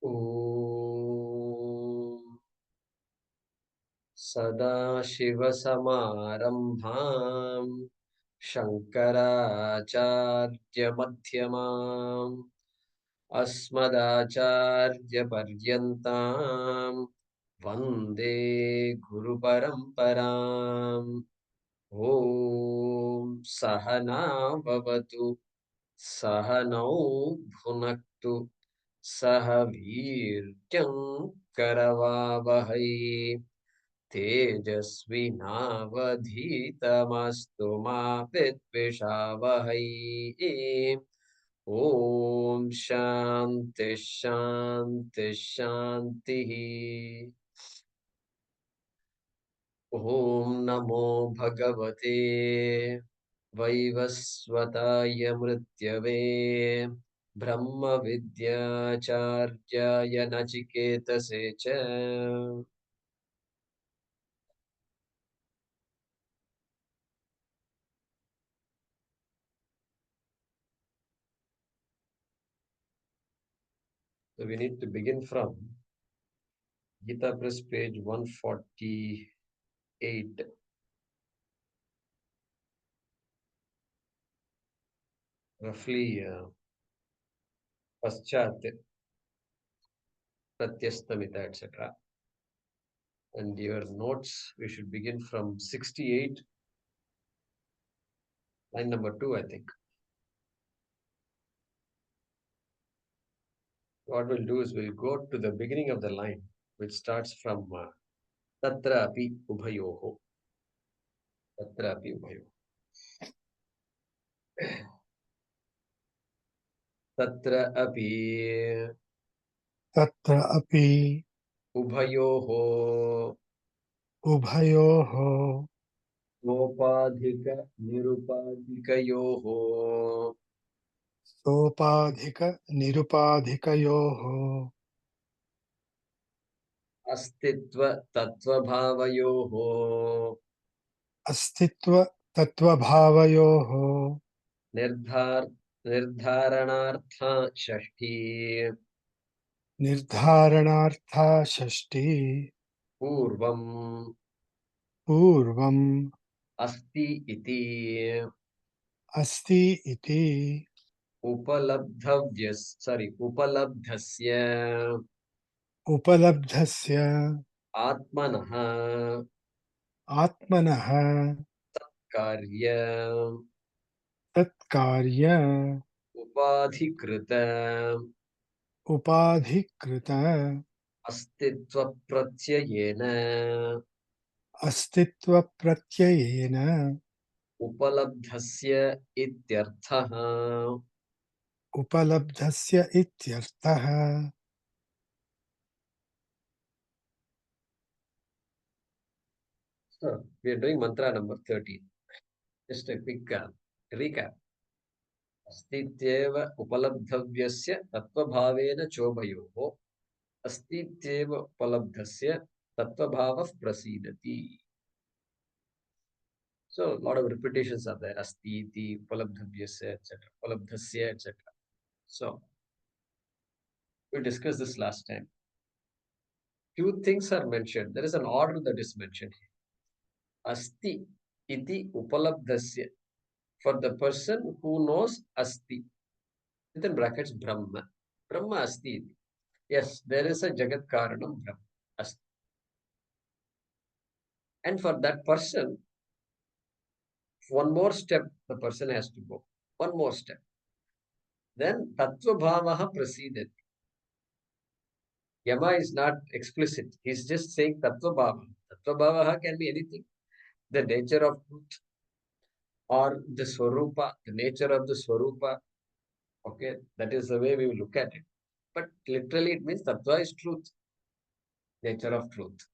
ॐ सदाशिवसमारम्भां शङ्कराचार्यमध्यमाम् अस्मदाचार्यपर्यन्तां वन्दे गुरुपरम्पराम् ॐ सहना भवतु सहनौ भुनक्तु सह वीर्यं करवावहै तेजस्विनावधीतमस्तु मा विद्विषावहै ॐ शान्ति शान्ति शान्तिः ॐ नमो भगवते वैवस्वताय मृत्यवे ब्रह्म विद्याचार्याय नचिकेतसे च So we need to begin from Gita Press page 148. Roughly Paschat, Pratyastamita, etc. And your notes, we should begin from 68, line number 2, I think. What we'll do is we'll go to the beginning of the line, which starts from Tatra api ubhayoho. Tatra api ubhayoho. Tatra api ubhayoho उभयोः sopadhika nirupadhikayoho सोपाधिक निरुपाधिकयोः astitva tattvabhavayoho अस्तित्व तत्वभावयोः निर्धारणार्था षष्ठी निर्धारणार्था षष्ठी पूर्वम् पूर्वम् अस्ति इति अस्ति इति उपलब्धस्य उपलब्धस्य आत्मनः आत्मनः कार्य तत्कार्य उपाधिकृत उपाधिकृत अस्तित्वप्रत्ययेन अस्तित्वप्रत्ययेन उपलब्धस्य इत्यर्थः. उपलब्धस्य इत्यर्थः. So we are doing mantra number 13. Just a quick recap. अस्तित्येव उपलब्धव्यस्य तत्त्वभावेन चोभयोः अस्तित्येव उपलब्धस्य तत्त्वभावः प्रसीदति. So a lot of repetitions are there. Asti iti upalabdhavyasya etc. Upalabdhasya etc. So we discussed this last time. Few things are mentioned. There is an order that is mentioned here. Asti iti upalabdhasya. For the person who knows asti. Within brackets Brahma. Brahma asti iti. Yes, there is a Jagat Karanam Brahma. Asti. And for that person, one more step the person has to go. One more step. Then Tattva Bhavaha Prasidati. Yama is not explicit. He's just saying Tattva Bhava. Tattva Bhavaha can be anything. The nature of truth or the Swarupa, the nature of the Swarupa. Okay, that is the way we will look at it. But literally it means Tattva is truth. Nature of truth.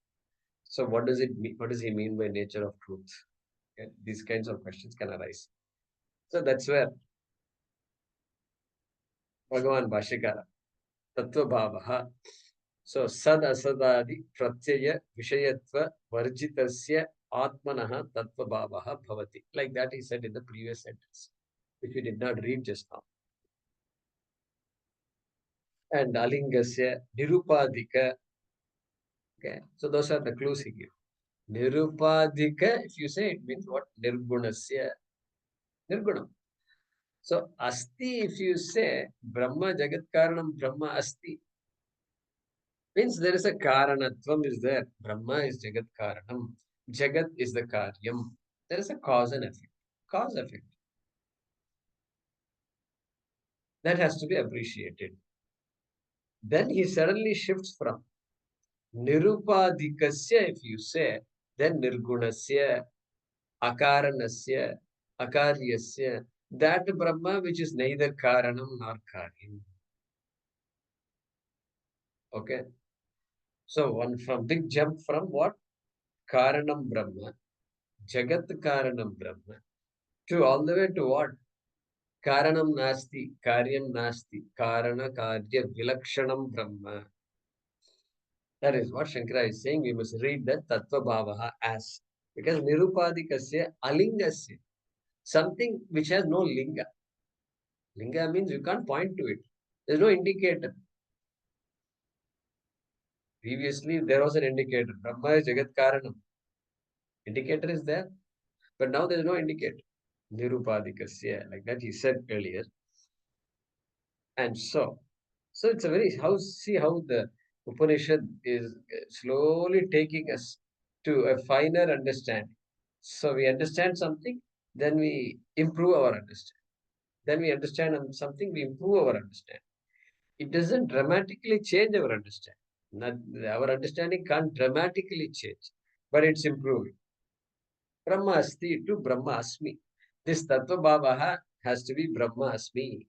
So what does it mean? What does he mean by nature of truth? Okay, these kinds of questions can arise. So that's where Bhagavan Bhashyakara, Tattva Bhavaha. So sad asadadi pratyaya vishayatva varjitasya atmanaha tattva bhavaha bhavati. Like that he said in the previous sentence, which we did not read just now. and alingasya, nirupadika. Okay, so those are the clues he gives. Nirupadika, if you say, it means what? Nirgunasya, nirgunam. So asti, if you say Brahma Jagat Karanam Brahma asti, means there is a karanatvam is there. Brahma is Jagat Karanam. Jagat is the karyam. There is a cause and effect. Cause effect. That has to be appreciated. Then he suddenly shifts from Nirupadikasya, if you say, then Nirgunasya, Akaranasya, Akaryasya, that Brahma which is neither Karanam nor Karyam. Okay. So one from big jump from what? Karanam Brahma, Jagat Karanam Brahma, to all the way to what? Karanam Nasti, Karyam Nasti, Karana Karya Vilakshanam Brahma. That is what Shankara is saying. We must read that Tattva Bhavaha as. Because Nirupadikasya Alingasya, something which has no linga. Linga means you can't point to it. There's no indicator. Previously, there was an indicator. Brahma is Jagat Karanam. Indicator is there, but now there is no indicator. Nirupadikasya, like that he said earlier. And so it's a very, see how the Upanishad is slowly taking us to a finer understanding. So we understand something, then we improve our understanding. Then we understand something, we improve our understanding. It doesn't dramatically change our understanding. Not, our understanding can't dramatically change, but it's improving. Brahma Asti to Brahma Asmi. This Tattva Bhavaha has to be Brahma Asmi.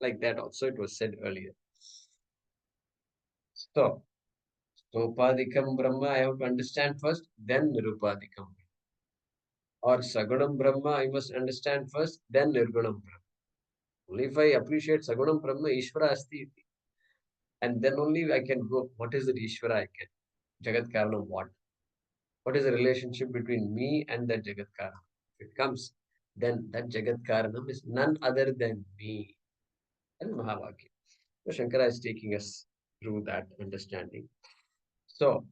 Like that also it was said earlier. So, Sopadikam Brahma, I have to understand first, then Nirupadikam. Or Sagunam Brahma, I must understand first, then Nirgunam Brahma. Only if I appreciate Sagunam Brahma, Ishvara Asti. And then only I can go, what is the Ishvara I can? Jagat Karanam what? What is the relationship between me and that Jagat Karanam? If it comes, then that Jagat Karanam is none other than me. And Mahavakya. So Shankara is taking us through that understanding. So,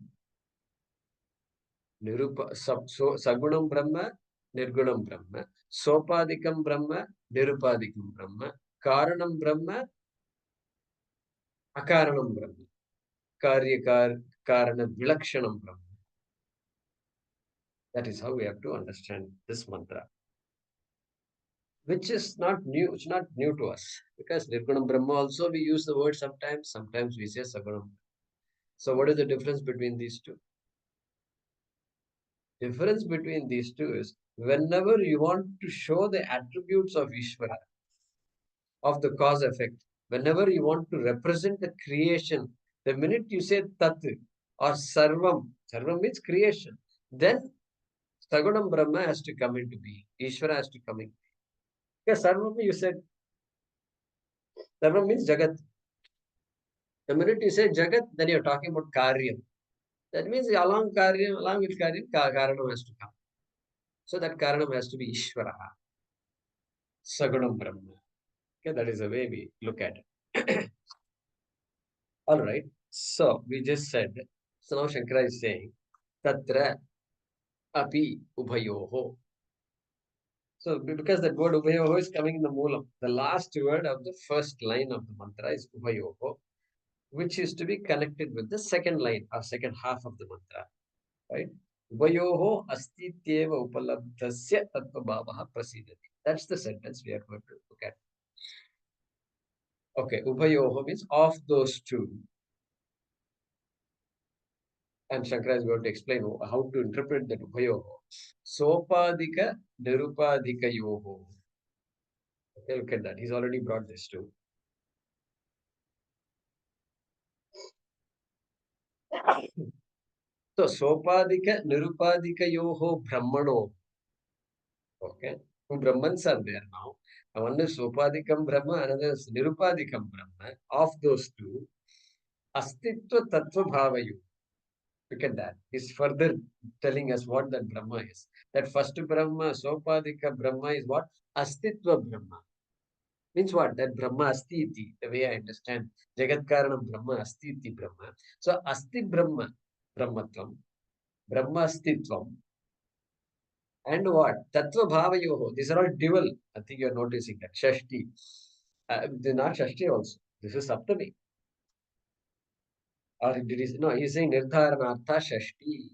Sagunam Brahma, Nirgunam Brahma, Sopadikam Brahma, Nirupadikam Brahma, Karanam Brahma, Akaranam Brahma, Karana Vilakshanam Brahma. That is how we have to understand this mantra, which is not new. It's not new to us because Nirgunam Brahma also we use the word sometimes. Sometimes we say Sagunam. So, what is the difference between these two? Difference between these two is whenever you want to show the attributes of Ishvara, of the cause effect, whenever you want to represent the creation, the minute you say Tat or Sarvam, Sarvam means creation, then Sagunam Brahma has to come into being. Ishvara has to come in. Because Sarvam you said, Sarvam means Jagat. The minute you say Jagat, then you're talking about Karyam. That means along with Karyam, Karanam has to come. So that Karanam has to be Ishvara, Sagunam Brahma. Okay, that is the way we look at it. All right. So we just said, so now Shankara is saying, Tatra api ubhayoho. So because that word ubhayoho is coming in the moolam, the last word of the first line of the mantra is ubhayoho, which is to be connected with the second line or second half of the mantra. Right? Ubhayoho astityeva upalabdhasya tattvabhavaha prasidati. That's the sentence we are going to look at. Okay, ubhayoho means of those two. And Shankara is going to explain how to interpret that ubhayoho. Sopadika nirupadika yoho. Okay, look at that. He's already brought this too. So Sopadika nirupadika yoho brahmano. Okay. Two Brahmans are there now. One is Sopadikam Brahma, another is Nirupadikam Brahma. Of those two, Astitva Tattva Bhavayu. Look at that. He's further telling us what that Brahma is. That first Brahma, Sopadika Brahma is what? Astitva Brahma. Means what? That Brahma asti iti, the way I understand. Jagat Karanam Brahma asti iti Brahma. So asti Brahma, Brahmatvam, Brahma astitvam, and what? Tattva bhavayoho. These are all dual. I think you're noticing that. Shashti. They're not Shashti also. This is Saptami. Or did he, no, he's saying Nirdharanartha Shashti.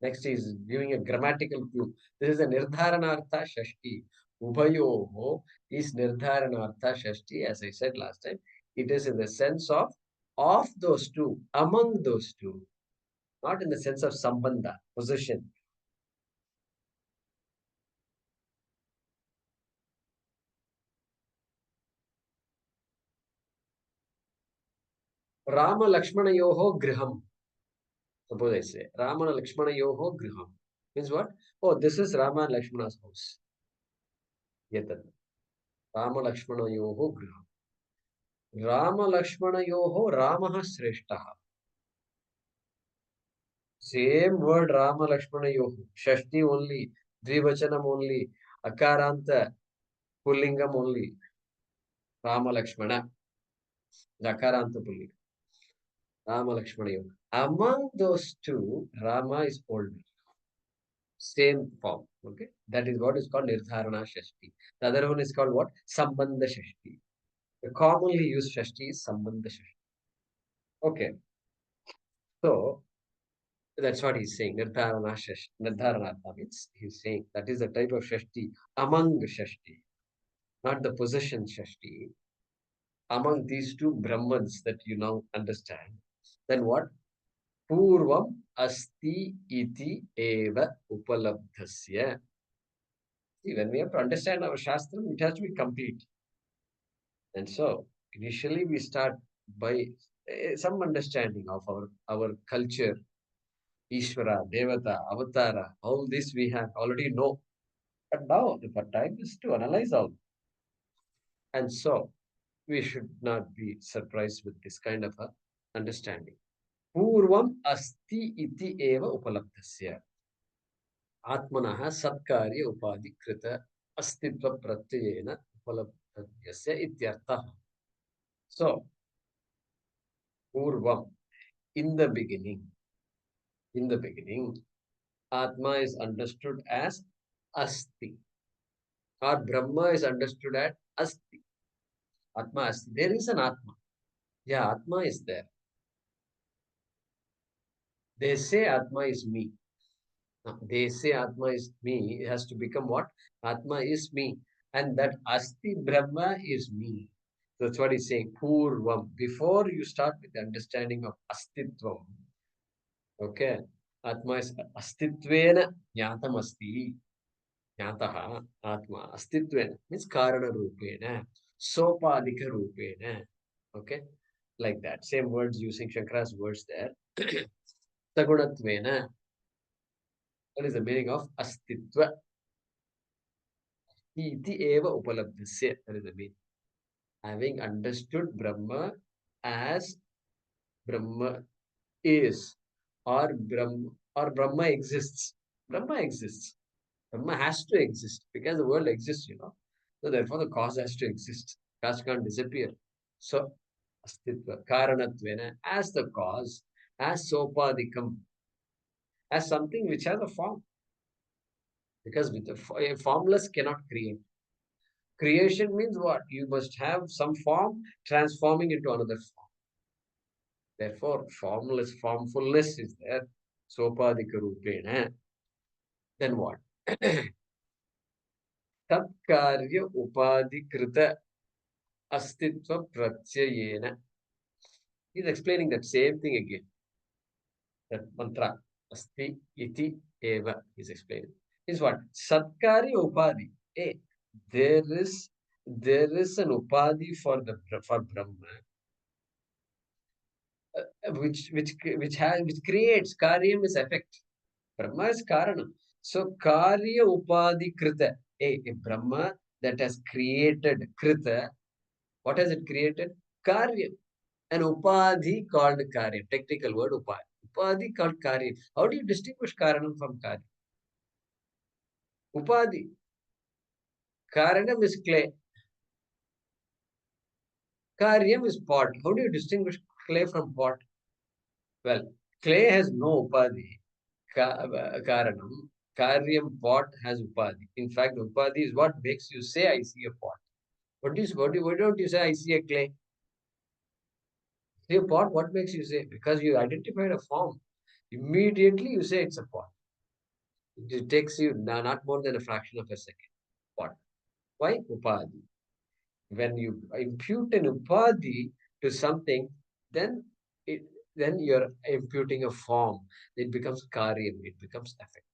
Next, he's giving a grammatical clue. This is a Nirdharanartha Shashti. Ubhayoho is Nirdharanartha Shashti. As I said last time, it is in the sense of those two, among those two, not in the sense of sambandha, possession. Rama Lakshmanayoho Griham. Suppose I say Rama Lakshmanayoho Griham. Means what? Oh, this is Rama and Lakshmana's house. Yetat. Rama Lakshmanayoho Griham. Rama Lakshmanayoho Ramaha Sreshtaha. Same word Rama Lakshmana Yohu. Shashti only, Dvivachanam only, Akaranta, Pullingam only. Rama Lakshmana, Akaranta Pulling. Rama Lakshmana Yohu. Among those two, Rama is older. Same form. Okay. That is what is called Nirdharana Shashti. The other one is called what? Sambandha Shashti. The commonly used Shashti is Sambandha Shashti. Okay. So that's what he's saying. Nirdharana Shashti. Nirdharana means he's saying that is the type of Shashti among Shashti. Not the possession Shashti, among these two Brahmans that you now understand, then what? Purvam asti iti eva upalabdhasya. See, when we have to understand our Shastra, it has to be complete. And so, initially we start by some understanding of our culture, Ishvara, Devata, Avatara, all this we have already know. But now the time is to analyze all. And so, we should not be surprised with this kind of a understanding. Purvam asti iti eva upalabdhasya. Atmanah satkarya upadhikrita astitva pratyayena upalabdhyasya ityartha. So, Purvam, in the beginning, Atma is understood as Asti, or Brahma is understood as Asti. Atma Asti. There is an Atma. Yeah, Atma is there. They say Atma is me. They say Atma is me. It has to become what? Atma is me. And that Asti Brahma is me. That's what he's saying. Purvam. Before you start with the understanding of Astitvam, okay? Atma is Astitvena Jnatam Asti. Jnataha Atma. Astitvena means Karana Rupena. Sopadika Rupena. Okay? Like that. Same words using Shankara's words there. Sagunatvena. What is the meaning of Astitva? Iti eva upalabdhasya. That is the meaning. Having understood Brahma as Brahma is, or Brahma exists. Brahma exists. Brahma has to exist because the world exists, you know. So therefore the cause has to exist. Cause can't disappear. So astitva, karanatvena, as the cause, as sopadikam, as something which has a form. Because with a formless cannot create. Creation means what? You must have some form transforming into another form. Therefore, formfulness is there. Sopadika rupena. Then what? Tatkarya upadhikrita astitva pratyayena. He's explaining that same thing again. That mantra. Asti iti eva. He's explaining. Is what? Satkarya upadhi. Hey, there is an upadhi for Brahma, which creates karyam is effect. Brahma is karanam. So karya upadhi krita. A Brahma that has created krita. What has it created? Karya. An upadhi called karya. Technical word upadhi. Upadhi called karya. How do you distinguish karanam from karya? Upadhi. Karanam is clay. Karyam is pot. How do you distinguish clay from pot? Well, clay has no upadhi. Karanam. Karyam pot has upadhi. In fact, upadhi is what makes you say, I see a pot. Why don't you say, I see a clay? See a pot, what makes you say? Because you identified a form. Immediately you say it's a pot. It takes you not more than a fraction of a second. Pot. Why? Upadhi. When you impute an upadhi to something, then it then you're imputing a form. It becomes karyam, it becomes effect.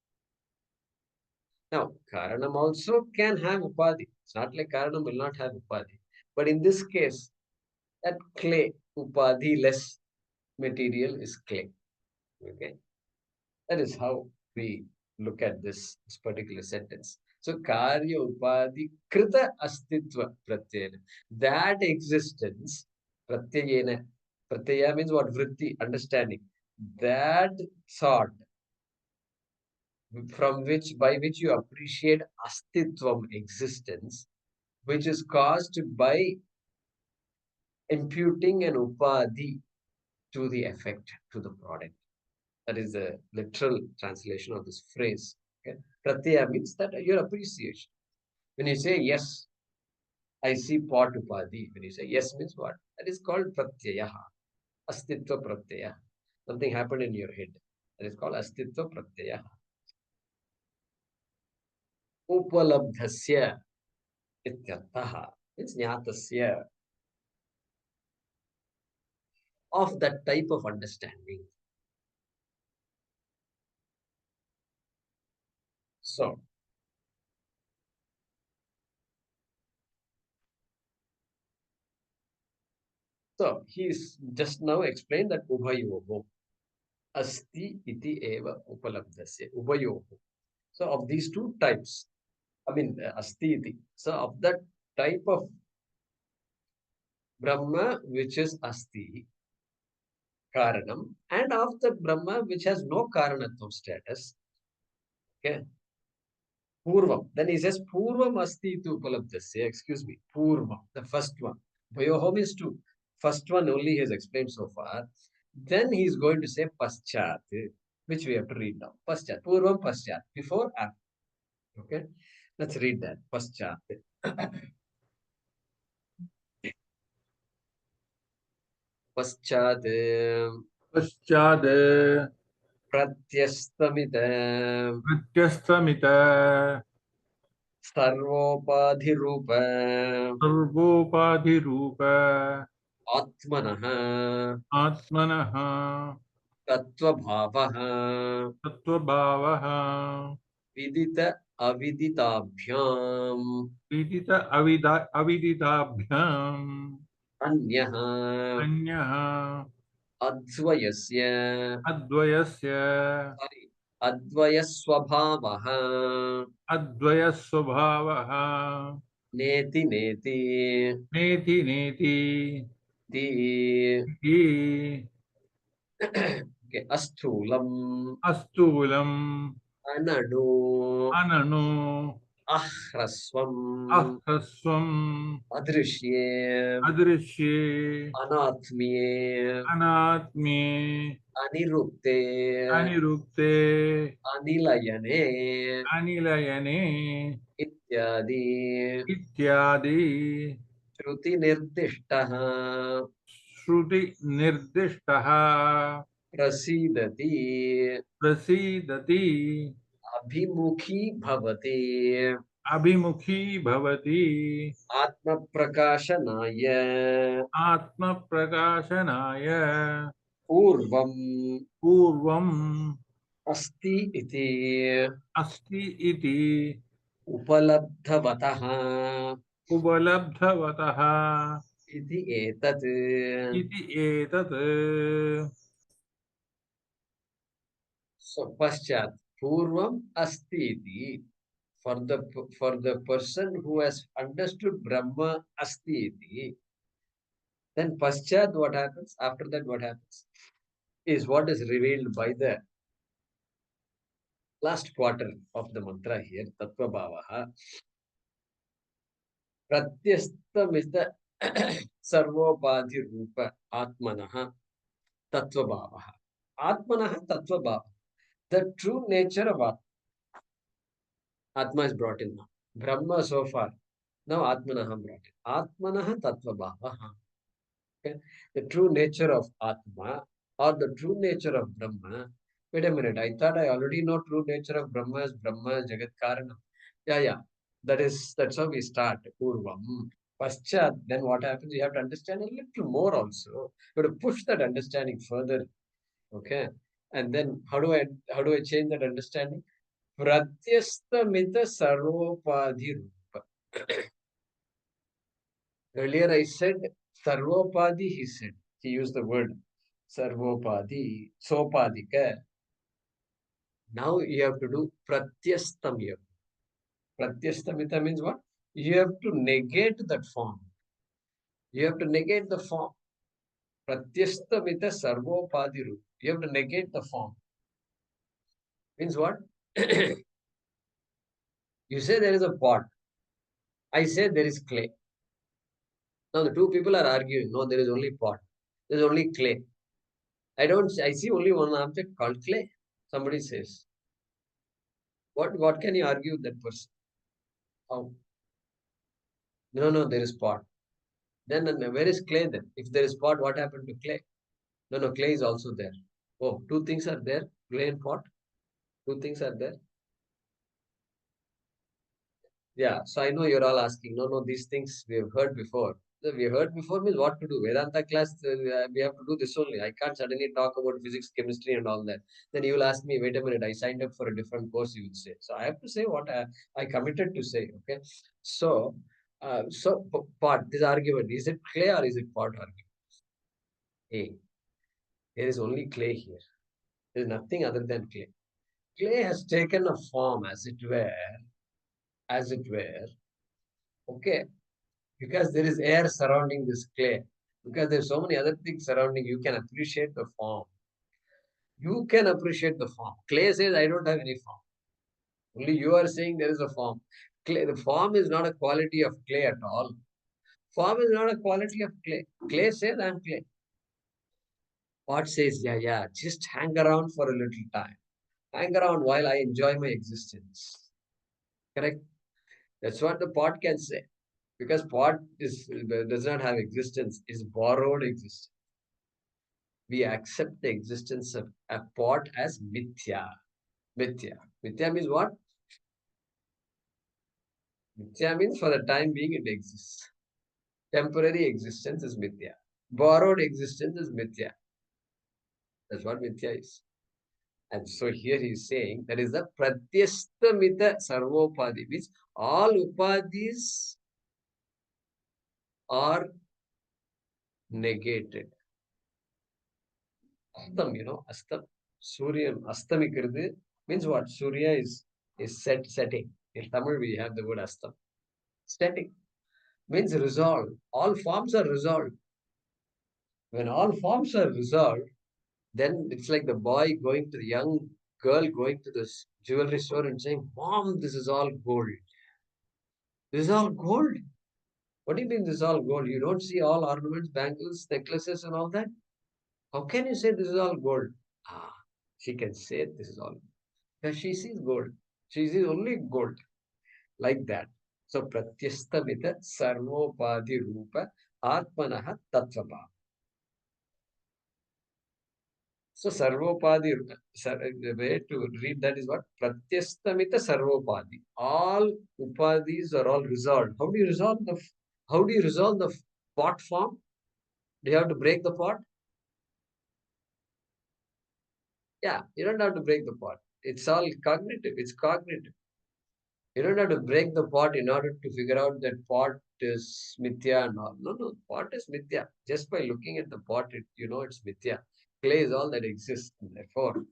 Now, karanam also can have upadhi. It's not like karanam will not have upadhi. But in this case, that clay, upadhi less material is clay. Okay. That is how we look at this particular sentence. So, karya upadhi krita astitva pratyayana. That existence, pratyayana. Pratyaya means what? Vritti, understanding. That thought by which you appreciate astitvam, existence, which is caused by imputing an upadhi to the effect, to the product. That is the literal translation of this phrase. Okay? Pratyaya means that your appreciation. When you say yes, I see pot upadhi. When you say yes means what? That is called pratyaya. Astitva pratyaya. Something happened in your head. That is called astitva pratyaya. Upalabdhasya ityarthaha. Means jnatasya. Of that type of understanding. So, he's just now explained that ubhayoho. Asti iti eva upalabdhasya. Ubhayoho. So, of these two types, asti iti. So, of that type of Brahma, which is asti, karanam, and of the Brahma, which has no karanatvam status, okay, purvam. Then he says, purvam asti tu upalabdhasya, excuse me, purvam, the first one. Bhayoho means two. First one only he has explained so far. Then he is going to say paschat, which we have to read now. Paschat, purvam paschat, before, after. Okay, let's read that. Paschat. पश्चात् पश्चाद् प्रत्यस्तमित प्रत्यस्तमित सर्वोपाधिरूप सर्वोपाधिरूप आत्मनः आत्मनः तत्त्वभावः तत्त्वभावः विदित अविदिताभ्याम् विदित अविदिताभ्याम् अन्यः अन्यः अद्वयस्य अद्वयस्य अद्वयस्वभावः अद्वयस्वभावः नेति नेति नेति नेति इति इति अस्थूलम् अस्तूलम् अननु अननु अह्रस्वम् अह्रस्वम् अदृश्ये अदृश्ये अनात्मीये अनात्म्ये अनिरुक्ते अनिरुक्ते अनिलयने अनिलयने इत्यादि इत्यादि श्रुतिनिर्दिष्टः श्रुतिनिर्दिष्टः प्रसीदति प्रसीदति अभिमुखी भवति अभिमुखी भवति आत्मप्रकाशनाय आत्मप्रकाशनाय पूर्वम् पूर्वम् अस्ति इति अस्ति इति उपलब्धवतः उपलब्धवतः इति एतत् इति एतत् पश्चात् पूर्वम् अस्ति इति for the person who has understood Brahma asti iti, then paschat what happens? After that what happens? Is what is revealed by the last quarter of the mantra here, tattva bhavaha. Pratyastam is the Sarvopadhi Rupa Atmanaha Tattvabhavaha. Atmanaha Tattvabhava. The true nature of Atma is brought in now. Brahma so far. Now Atmanaha brought in. Atmanaha Tattvabhavaha. Okay? The true nature of Atma or the true nature of Brahma. Wait a minute, I thought I already know true nature of Brahma is Jagat Karana. Yeah. That's how we start. Purvam. Paschat, then what happens? You have to understand a little more also. You have to push that understanding further. Okay. And then how do I change that understanding? Pratyastamita sarvopadhi rupa. Earlier I said sarvopadhi, he said. He used the word sarvopadhi, sopadika. Now you have to do pratyastamya. Pratyastamita means what? You have to negate that form. You have to negate the form. Pratyastamita sarvopadhi rupa. You have to negate the form. Means what? You say there is a pot. I say there is clay. Now the two people are arguing. No, there is only pot. There is only clay. I see only one object called clay. Somebody says. What can you argue with that person? How? No, there is pot. Then where is clay then? If there is pot, what happened to clay? No, clay is also there. Oh, two things are there, clay and pot. Two things are there. Yeah, so I know you're all asking, no, these things we have heard before. So we have heard before means what to do. Vedanta class, we have to do this only. I can't suddenly talk about physics, chemistry, and all that. Then you will ask me, wait a minute, I signed up for a different course, you would say. So I have to say what I committed to say, okay? So, pot, this argument, is it clay or is it pot argument? A, there is only clay here. There is nothing other than clay. Clay has taken a form, as it were, okay? Because there is air surrounding this clay, because there's so many other things surrounding, you can appreciate the form. You can appreciate the form. Clay says, I don't have any form. Only you are saying there is a form. Clay, the form is not a quality of clay at all. Form is not a quality of clay. Clay says, I am clay. Pot says, yeah, just hang around for a little time. Hang around while I enjoy my existence. Correct? That's what the pot can say. Because pot does not have existence, is borrowed existence. We accept the existence of a pot as mithya. Mithya means what? Mithya means for the time being it exists. Temporary existence is mithya. Borrowed existence is mithya. That's what mithya is. And so here he is saying that is the pratyastamita sarvopadi, means all upadis are negated. Astam, astam. Surya, astamikirdu means what? Surya is setting. In Tamil we have the word astam. Setting means resolved. All forms are resolved. When all forms are resolved, then it's like the boy going to the young girl going to this jewelry store and saying, Mom, this is all gold. This is all gold. What do you mean this is all gold? You don't see all ornaments, bangles, necklaces, and all that? How can you say this is all gold? Ah, she can say this is all. Because she sees gold. She sees only gold. Like that. So, pratyastamita sarvopadi rupa atmanaha tattvabha. So, sarvopadi, the way to read that is what? Pratyastamita sarvopadi. All upadis are all resolved. How do you resolve the pot form? Do you have to break the pot? Yeah, you don't have to break the pot. It's all cognitive. It's cognitive. You don't have to break the pot in order to figure out that pot is mithya and all. No, pot is mithya. Just by looking at the pot, it's mithya. Clay is all that exists. Therefore,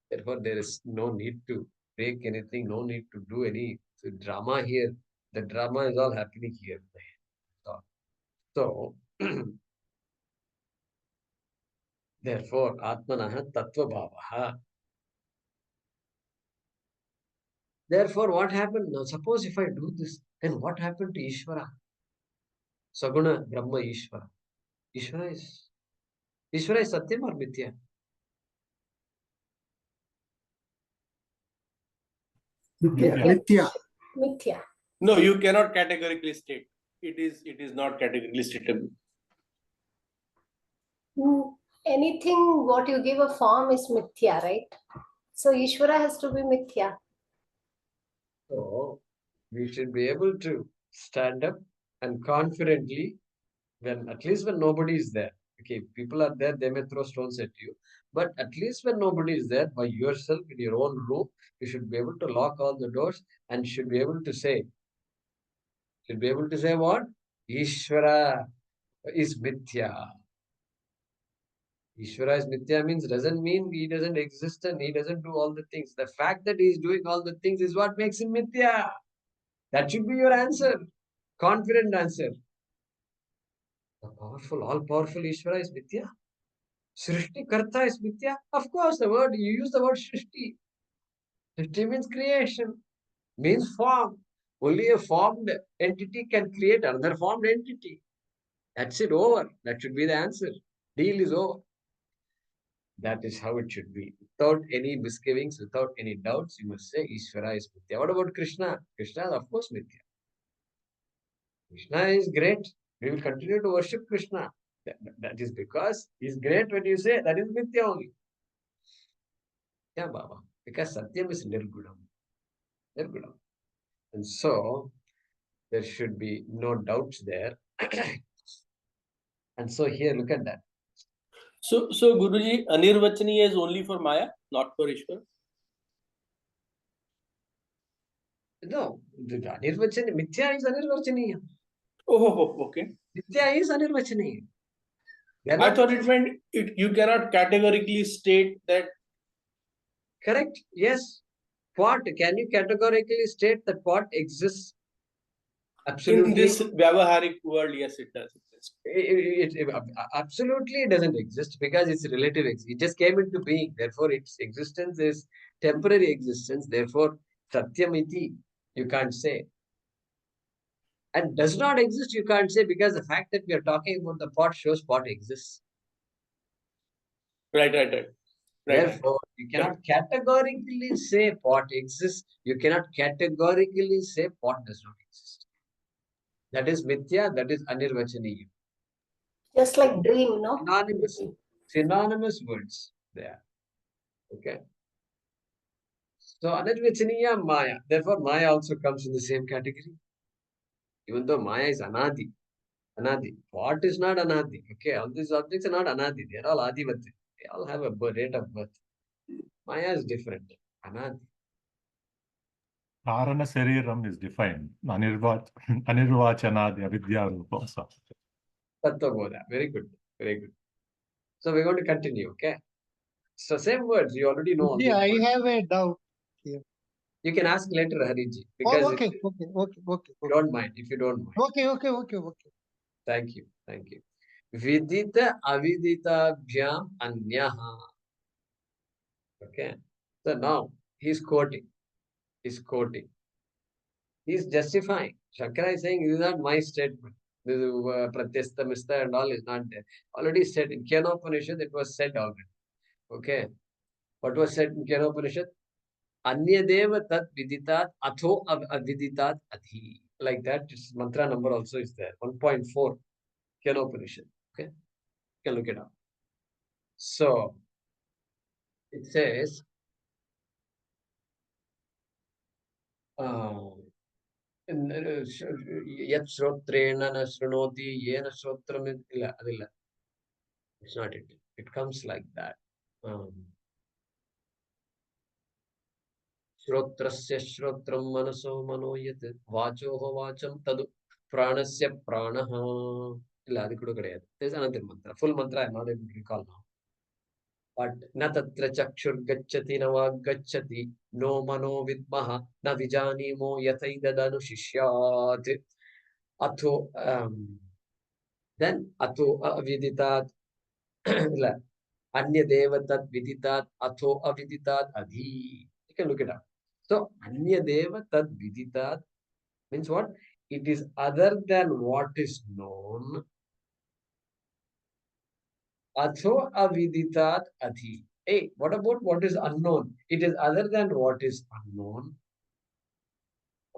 there is no need to break anything, no need to do any drama here. The drama is all happening here. So, therefore, Atmanaha Tattva Bhavaha. Therefore, what happened? Now, suppose if I do this, then what happened to Ishvara? Saguna Brahma Ishvara. Ishvara is Satyam or Mithya? Nitya. Mithya. No, you cannot categorically state. It is not categorically stateable. Anything what you give a form is Mithya, right? So Ishvara has to be Mithya. So we should be able to stand up and confidently, at least when nobody is there. Okay, people are there, they may throw stones at you. But at least when nobody is there, by yourself in your own room, you should be able to lock all the doors and should be able to say what? Ishvara is Mithya. Ishvara is Mithya means doesn't mean he doesn't exist and he doesn't do all the things. The fact that he is doing all the things is what makes him Mithya. That should be your answer. Confident answer. The powerful, all-powerful Ishvara is Mithya. Srishti Karta is Mithya. Of course, you use the word Srishti. Srishti means creation, means form. Only a formed entity can create another formed entity. That's it, over. That should be the answer. Deal is over. That is how it should be. Without any misgivings, without any doubts, you must say Ishvara is Mithya. What about Krishna? Krishna is, of course, Mithya. Krishna is great. We will continue to worship Krishna. That is because he's great when you say that is Mithya only. Yeah, Baba. Because Satyam is Nirgunam. Nirgunam. And so, there should be no doubts there. And so here, look at that. So Guruji, Anirvachaniya is only for Maya, not for Ishvara? No, the Anirvachaniya, Mithya is Anirvachaniya. Oh, okay. Mithya is Anirvachaniya. I thought it meant you cannot categorically state that. Correct. Yes. What? Can you categorically state that what exists? Absolutely. In this Vyavaharik world, yes, it does exist. It absolutely doesn't exist because it's relative. It just came into being. Therefore, its existence is temporary existence. Therefore, Satyamiti, you can't say. And does not exist, you can't say, because the fact that we are talking about the pot shows pot exists. Right. Therefore, you cannot categorically say pot exists. You cannot categorically say pot does not exist. That is Mithya, that is Anirvachaniya. Just like dream, no? Synonymous words there. Okay. So Anirvachaniya, Maya. Therefore, Maya also comes in the same category. Even though Maya is Anadi. Anadi. What is not Anadi? Okay, all these objects are not Anadi. They are all Adivati. They all have a rate of birth. Maya is different. Anadi. Karana Sariram is defined. Anirvachanadi Avidya Rupa. Tattva Bodha. Very good. Very good. So we're going to continue, okay? So same words. You already know all these I words. have a doubt here. You can ask later, Hariji. Because Okay. if you don't mind. If you don't mind. Okay. Thank you. Thank you. Vidita avidita bhyam anyaha. Okay. So now he's quoting. He's quoting. He's justifying. Shankara is saying, this is not my statement. This is pratyastha, mistha and all is not there. Already said in Kathopanishad, it was said already. Okay. What was said in Kathopanishad? Anyadeva tat viditat atho aviditat adhi. Like that, its mantra number also is there. 1.4 Kathopanishad. Okay. You can look it up. So, it says, yat shrotrena na shrunoti yena shrotram illa adilla. It's not it. It comes like that. Shrotrasya shrotram manaso mano yat vachoho vacham tadu pranasya pranaha. Illa adi kudu kadayadu. There's another mantra. Full mantra I'm not able to recall now. But na tatra chakshur gacchati na vag gacchati no mano vidmaha na vijanimo yathaidadanu shishyat. Atho then atho aviditat anya deva tad viditat atho aviditat adhi. You can look it up. So anya deva tad viditat means what? it is other than what is known. Atho aviditat adhi. Hey, what about what is unknown? It is other than what is unknown.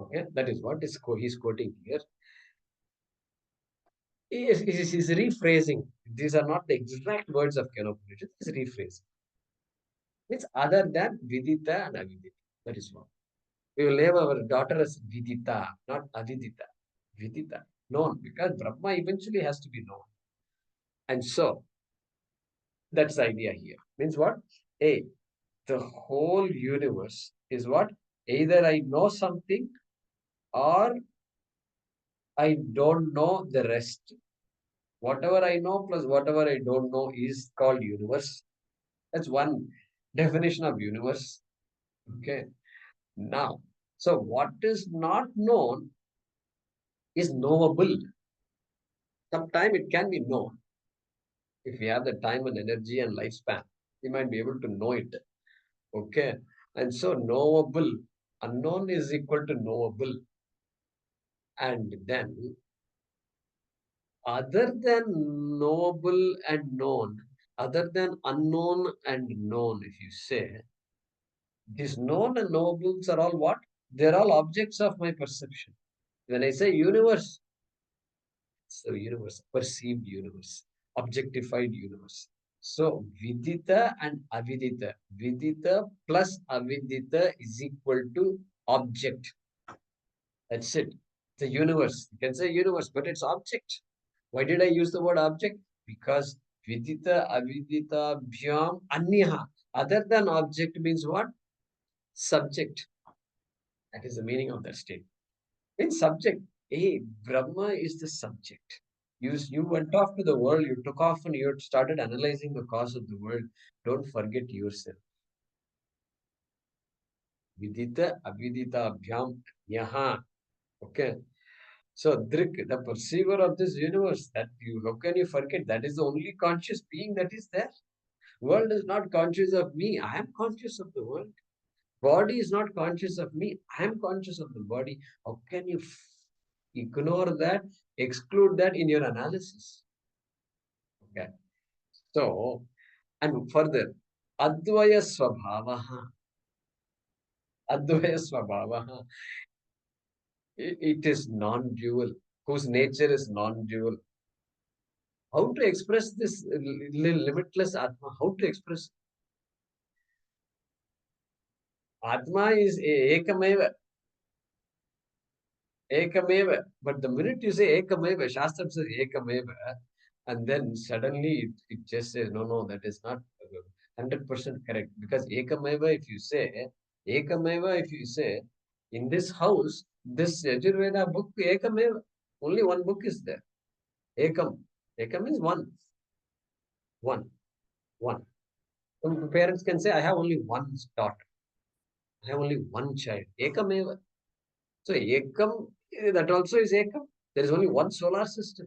Okay, that is what is he's quoting here. He is rephrasing. These are not the exact words of Kathopanishad. He is rephrasing. It's other than vidita and avidita. That is what. We will name our daughter as Vidita, not Avidita. Vidita, known, because Brahma eventually has to be known. And so, that's the idea here. Means what? Hey, the whole universe is what? Either I know something or I don't know the rest. Whatever I know plus whatever I don't know is called universe. That's one definition of universe. Okay. Now, so what is not known is knowable. Sometime it can be known. If we have the time and energy and lifespan, we might be able to know it. Okay. And so knowable, unknown is equal to knowable. And then other than knowable and known, other than unknown and known, if you say, these known and knowables are all what? They're all objects of my perception. When I say universe, it's the universe, perceived universe, objectified universe. So vidita and avidita. Vidita plus avidita is equal to object. That's it. The universe. You can say universe, but it's object. Why did I use the word object? Because vidita, avidita, bhyam, anyaha. Other than object means what? Subject. That is the meaning of that statement. In subject, hey, Brahma is the subject. You went off to the world, you took off and you started analyzing the cause of the world. Don't forget yourself. Vidita, avidita, bhyam, yaha. Okay. So Drik, the perceiver of this universe, that you, how can you forget? That is the only conscious being that is there. World is not conscious of me. I am conscious of the world. Body is not conscious of me. I am conscious of the body. How can you ignore that, exclude that in your analysis? Okay. So, and further, Adhyaya Swabhavaha. Adhyaya Swabhavaha. It is non-dual, whose nature is non-dual. How to express this limitless Atma? How to express? Atma is Ekameva. Ekameva. But the minute you say Ekameva, Shastra says Ekameva, and then suddenly it just says, no, that is not 100% correct. Because Ekameva, if you say, in this house, this Yajurveda book, Ekameva, only one book is there. Ekam. Ekam is one. One. Some parents can say, I have only one daughter. I have only one child. Ekameva. So Ekam, that also is Ekam. There is only one solar system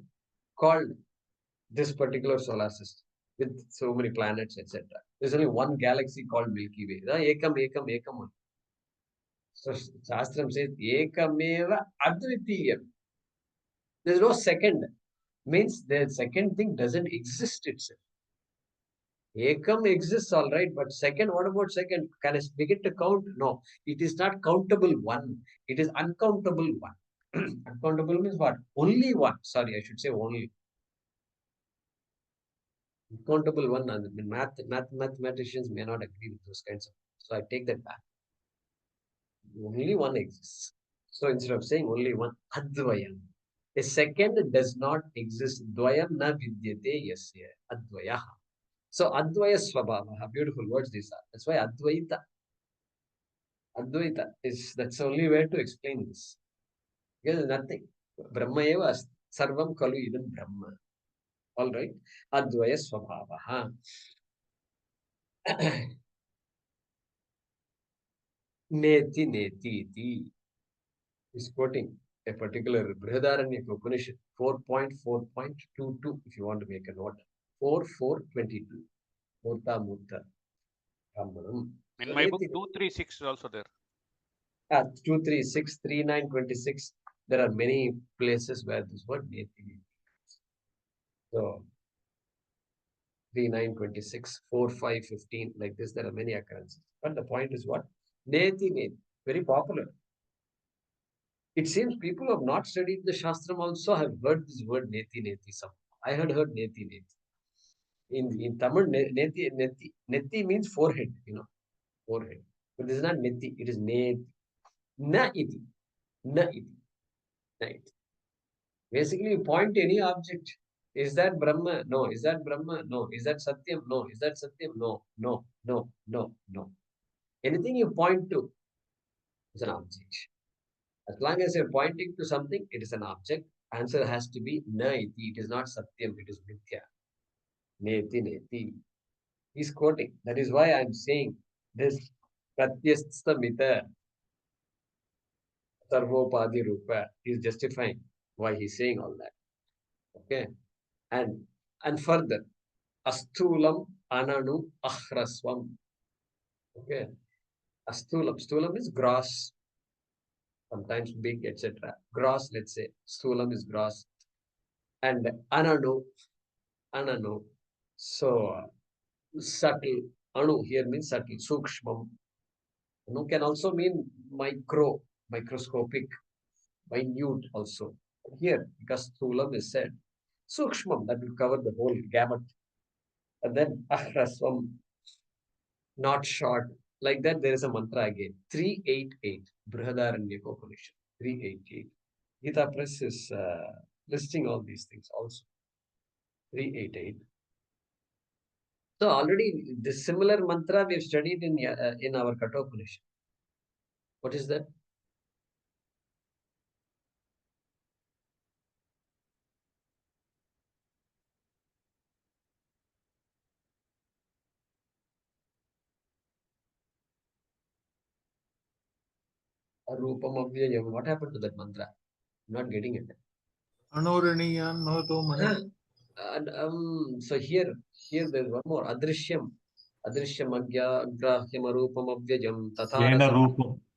called this particular solar system with so many planets, etc. There's only one galaxy called Milky Way. Ekam. So Shastram says, Ekameva Advitiyam. There's no second. Means the second thing doesn't exist itself. Ekam exists, all right, but second, what about second? Can I begin to count? No, it is not countable one. It is uncountable one. Uncountable means what? Only one. Sorry, I should say only. Uncountable one. And mathematicians may not agree with those kinds of. So I take that back. Only one exists. So instead of saying only one, Advayam. A second does not exist. Dvayam na vidyate yasya. Advayaha. So Advaya Swabhavaha, beautiful words these are. That's why Advaita. Advaita is, that's the only way to explain this. Because nothing. Brahma eva sarvam kalu even Brahma. All right. Advaya Swabhavaha. Neti iti. Is quoting a particular Brihadaranyaka Upanishad 4.4.22 if you want to make a note. 4.4.22. Murta Murta. In my book, 236 is also there. 236, 39, 26. there are many places where this word neti neti. So 3, 9, 26, 4, 5, 15, like this, there are many occurrences. But the point is what? Neti neti, very popular. It seems people who have not studied the Shastram also have heard this word neti neti. I had heard neti neti. In Tamil, neti means forehead, forehead. But this is not neti, it is neti. Na iti. Na iti. Na iti. Basically, you point to any object. Is that Brahma? No. Is that Brahma? No. Is that Satyam? No. Is that Satyam? No. No. No. No. No. Anything you point to is an object. As long as you're pointing to something, it is an object. Answer has to be na iti. It is not Satyam. It is Mithya. Neti neti. He's quoting. That is why I'm saying this Pratyastha Mita Sarvopadi Rupa. He's justifying why he's saying all that. Okay. And further, Asthulam Ananu Ahraswam. Okay. Asthulam. Sthulam is gross, sometimes big, etc. Gross, let's say. Sthulam is gross. And Ananu. So, subtle. Anu here means subtle. Sukshmam. Anu can also mean microscopic, minute also. Here, because Sthulam is said, Sukshmam, that will cover the whole gamut. And then Ahraswam, not short. Like that, there is a mantra again. 388. Brihadaranyaka-upanishad. 388. Gita Press is listing all these things also. 388. So already this similar mantra we have studied in our Kathopanishad. What is that? Arupam avyayam. What happened to that mantra? I'm not getting it. Anuraniyan Mahato Mani. And, so here there's one more. Adrishyam. Adrishyam agrahyam arupam avyayam.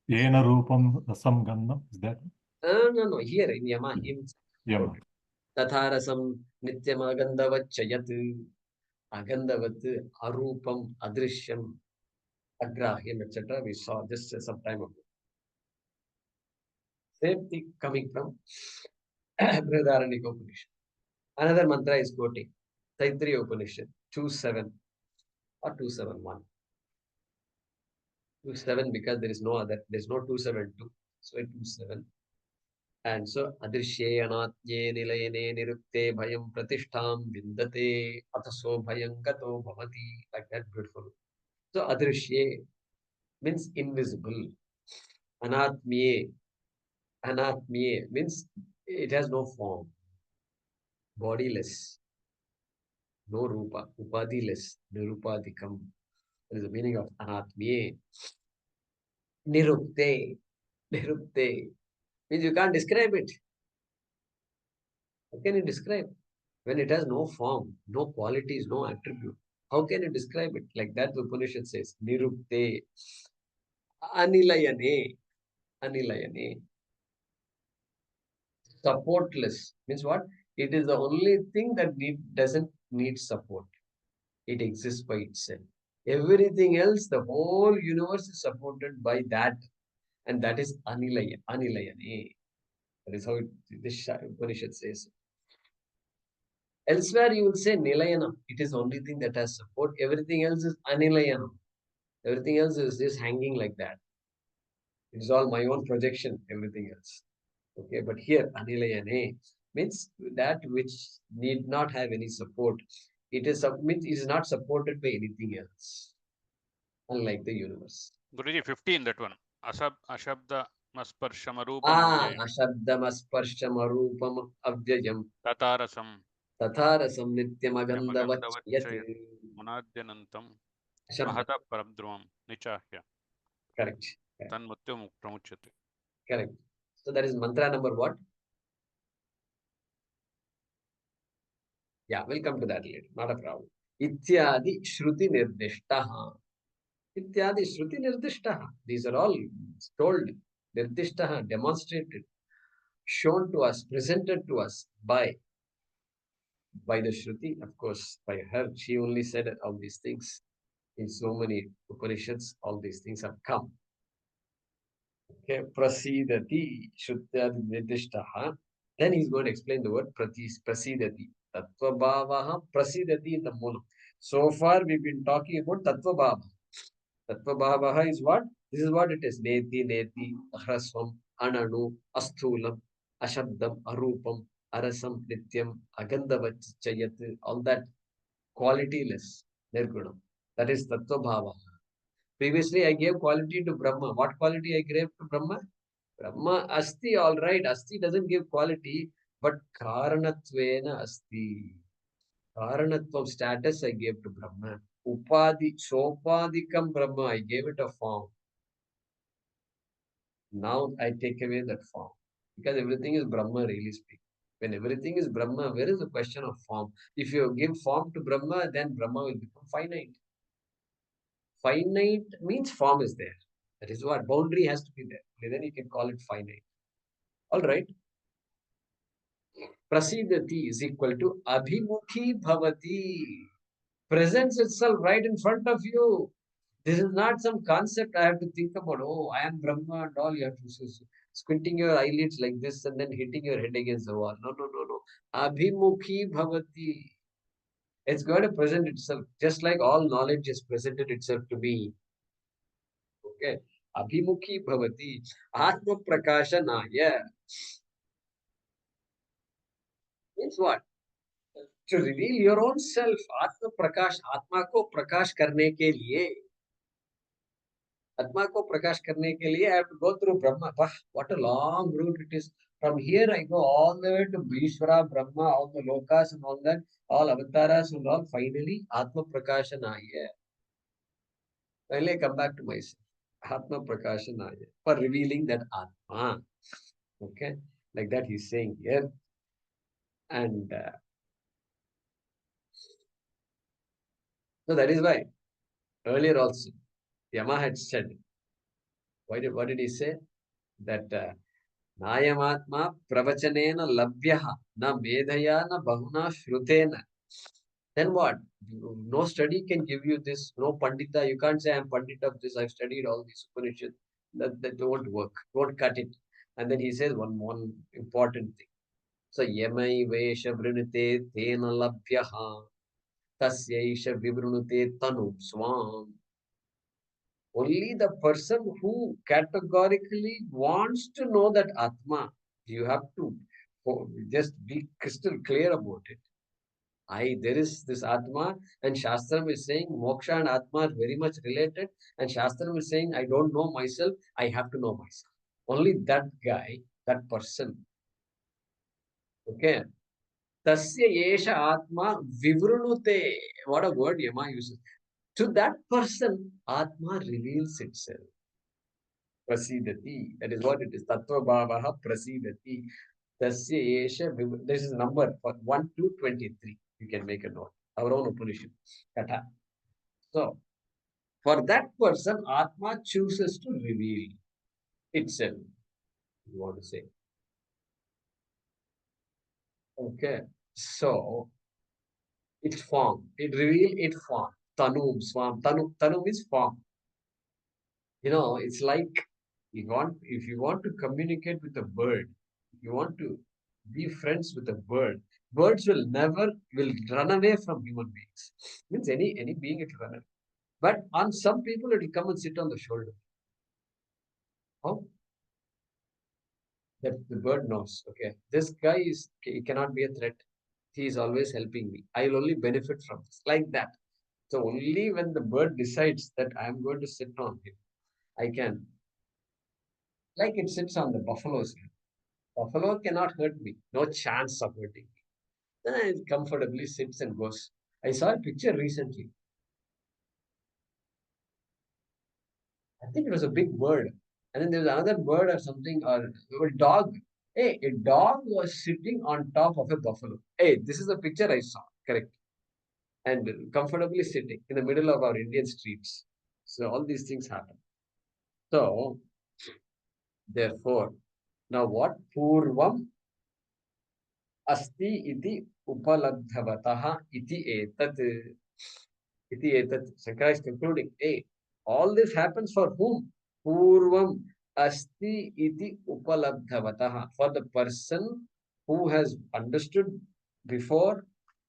Yena rupam rasam gandham. Is that? No. Here in Yama, Yama. Tatharasam nityam agandavachayat. Agandavat, arupam, adrishyam, agrahyam, etc. We saw just some time ago. Same thing coming from Brihadaranyaka-upanishad. Another mantra is quoting Taittiriya Upanishad 2.7 or 2.7.1. 2.7 because there is no 2.7.2. So 2.7. And so Adrishye anatye nilayane nirukte bhayam pratishtham vindate ataso bhayam gato bhavati. Like that, beautiful. So Adrishye means invisible. Anatmye means it has no form. Bodiless. No rupa. Upadiless. Nirupadikam. That is the meaning of anatmye. Nirukte. Nirukte. Means you can't describe it. How can you describe? When it has no form, no qualities, no attribute. How can you describe it? Like that the Upanishad says. Nirukte. Anilayane. Anilayane. Supportless. Means what? It is the only thing that doesn't need support. It exists by itself. Everything else, the whole universe is supported by that. And that is Anilayane. That is how this Upanishad says. Elsewhere, you will say Nilayanam. It is the only thing that has support. Everything else is Anilayanam. Everything else is just hanging like that. It is all my own projection, everything else. Okay, but here, Anilayane means that which need not have any support. It is not supported by anything else, unlike the universe. Guruji, 15, that one. Ashabda masparshamarupam Ashabdamasparsham arupam avyayam. Tatarasam. Tatharasam nityamagandavachyat. Munadyanantam. Ashabda. Mahata parabdhrumam. Nichahya. Correct. Tanmutyam pramuchyate. Correct. So that is mantra number what? Yeah, we'll come to that later. Not a problem. Ityadi Shruti Nirdishtaha. Ityadi Shruti Nirdishtaha. These are all told, Nirdishtaha, demonstrated. shown to us, presented to us by the Shruti, of course, by her. She only said all these things. In so many Upanishads, all these things have come. Okay, prasidati, shuddhyadi nidishtaha. Then he's going to explain the word prasidati. Tattvabhavaha prasidati in the moolam. So far, we've been talking about tattvabhava. Tattvabhavaha is what? This is what it is. Neti, neti, ahrasvam, ananu, asthulam, ashabdam, arupam, arasam, nityam, agandhavachayat, all that qualityless, nirgunam. That is tattvabhava. Previously, I gave quality to Brahma. What quality I gave to Brahma? Brahma asti, all right. Asti doesn't give quality, but karanatvena asti. Karanatvam status I gave to Brahma. Upadi, sopadikam Brahma, I gave it a form. Now I take away that form. Because everything is Brahma, really speaking. When everything is Brahma, where is the question of form? If you give form to Brahma, then Brahma will become finite. Finite means form is there. That is what boundary has to be there. Then you can call it finite. All right. Prasidati is equal to abhimukhi bhavati. Presents itself right in front of you. This is not some concept I have to think about. Oh, I am Brahma and all. You have to squinting your eyelids like this and then hitting your head against the wall. No, no, no, no. Abhimukhi bhavati. It's going to present itself just like all knowledge has presented itself to me. Okay. Abhimukhi bhavati. Atma prakashanaya. Means what? To reveal your own self. Atma prakash. Atma ko prakash karne ke liye. Atma ko prakash karne ke liye I have to go through Brahma. What a long route it is. From here I go all the way to Ishvara, Brahma, all the lokas and all that, all avatars and all. Finally, Atma prakashanaya. Finally, I come back to myself. Atma prakashanaya. For revealing that Atma. Okay. Like that he's saying here. And so that is why earlier also Yama had said, what did he say? That Nayamatma pravachanena labhyaha na medhaya na bahuna shrutena. Then what? No study can give you this. No pandita. You can't say I'm pandit of this. I've studied all these Upanishads. That won't work. Won't cut it. And then he says one important thing. So yamai vesha vrinute tena labhyaha tasyaisha vivrunute tanu swam. Only the person who categorically wants to know that Atma, you have to just be crystal clear about it. There is this Atma, and Shastram is saying Moksha and Atma are very much related, and Shastram is saying, I don't know myself, I have to know myself. Only that guy, that person. Okay. Tasya yesha Atma vivrunute. What a word Yama uses. To that person, Atma reveals itself. Prasidati. That is what it is. Tattva bhavaha prasidati. Tasya yesha. This is number 1 to 23. You can make a note. Our own Upanishad. Katha. So, for that person, Atma chooses to reveal itself. You want to say. Okay. So, its form. It reveals its form. Tanum, swam. Tanum is form. It's like if you want to communicate with a bird, you want to be friends with a bird, birds will run away from human beings. Means any being it will run away. But on some people it will come and sit on the shoulder. How? That the bird knows, okay, this guy he cannot be a threat. He is always helping me. I will only benefit from this. Like that. So only when the bird decides that I am going to sit on him, I can. Like it sits on the buffaloes. Buffalo cannot hurt me. No chance of hurting me. Then it comfortably sits and goes. I saw a picture recently. I think it was a big bird. And then there was another bird or something, or a dog. Hey, a dog was sitting on top of a buffalo. Hey, this is the picture I saw. Correct. And comfortably sitting in the middle of our Indian streets. So all these things happen. So, therefore, Now what? Purvam asti iti upalabdhavataha iti etat. Iti etat. Shankara is concluding, hey, all this happens for whom? Purvam asti iti upalabdhavataha. For the person who has understood before,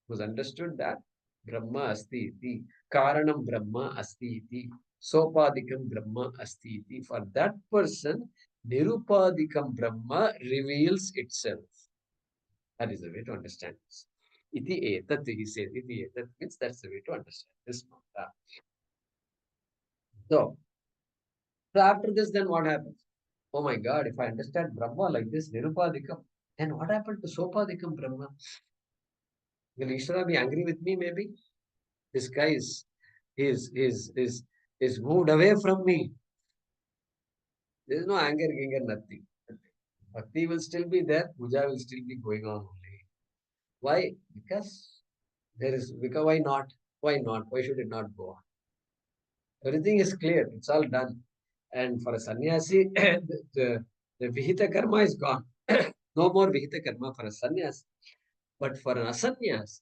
who's understood that Brahma asti iti, Karanam Brahma asti iti, Sopadikam Brahma asti iti. For that person, Nirupadikam Brahma reveals itself. That is the way to understand this. Iti etat, he says. Iti etat means that's the way to understand this mantra. So after this, then what happens? Oh my God, if I understand Brahma like this, Nirupadikam, then what happened to Sopadikam Brahma? Will Ishvara be angry with me maybe? This guy is moved away from me. There is no anger, nothing. Bhakti will still be there, puja will still be going on only. Why? Because why not? Why not? Why should it not go on? Everything is clear, it's all done. And for a sannyasi, the Vihita karma is gone. No more Vihita karma for a sannyasi. But for an asannyasi,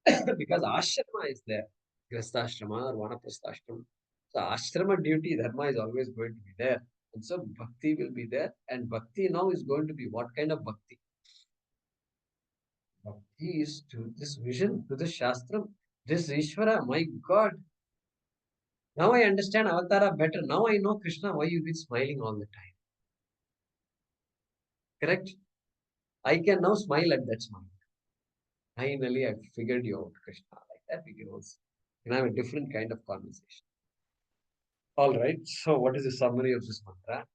because ashrama is there, Grasthashrama or Vanaprastha. So ashrama duty, dharma is always going to be there. And so bhakti will be there. And bhakti now is going to be what kind of bhakti? Bhakti is to this vision, to this shastram, this Ishvara, my God. Now I understand Avatara better. Now I know Krishna, why you've been smiling all the time. Correct? I can now smile at that smile. Finally, I figured you out, Krishna. Like that, we can also have a different kind of conversation. All right. So, what is the summary of this mantra?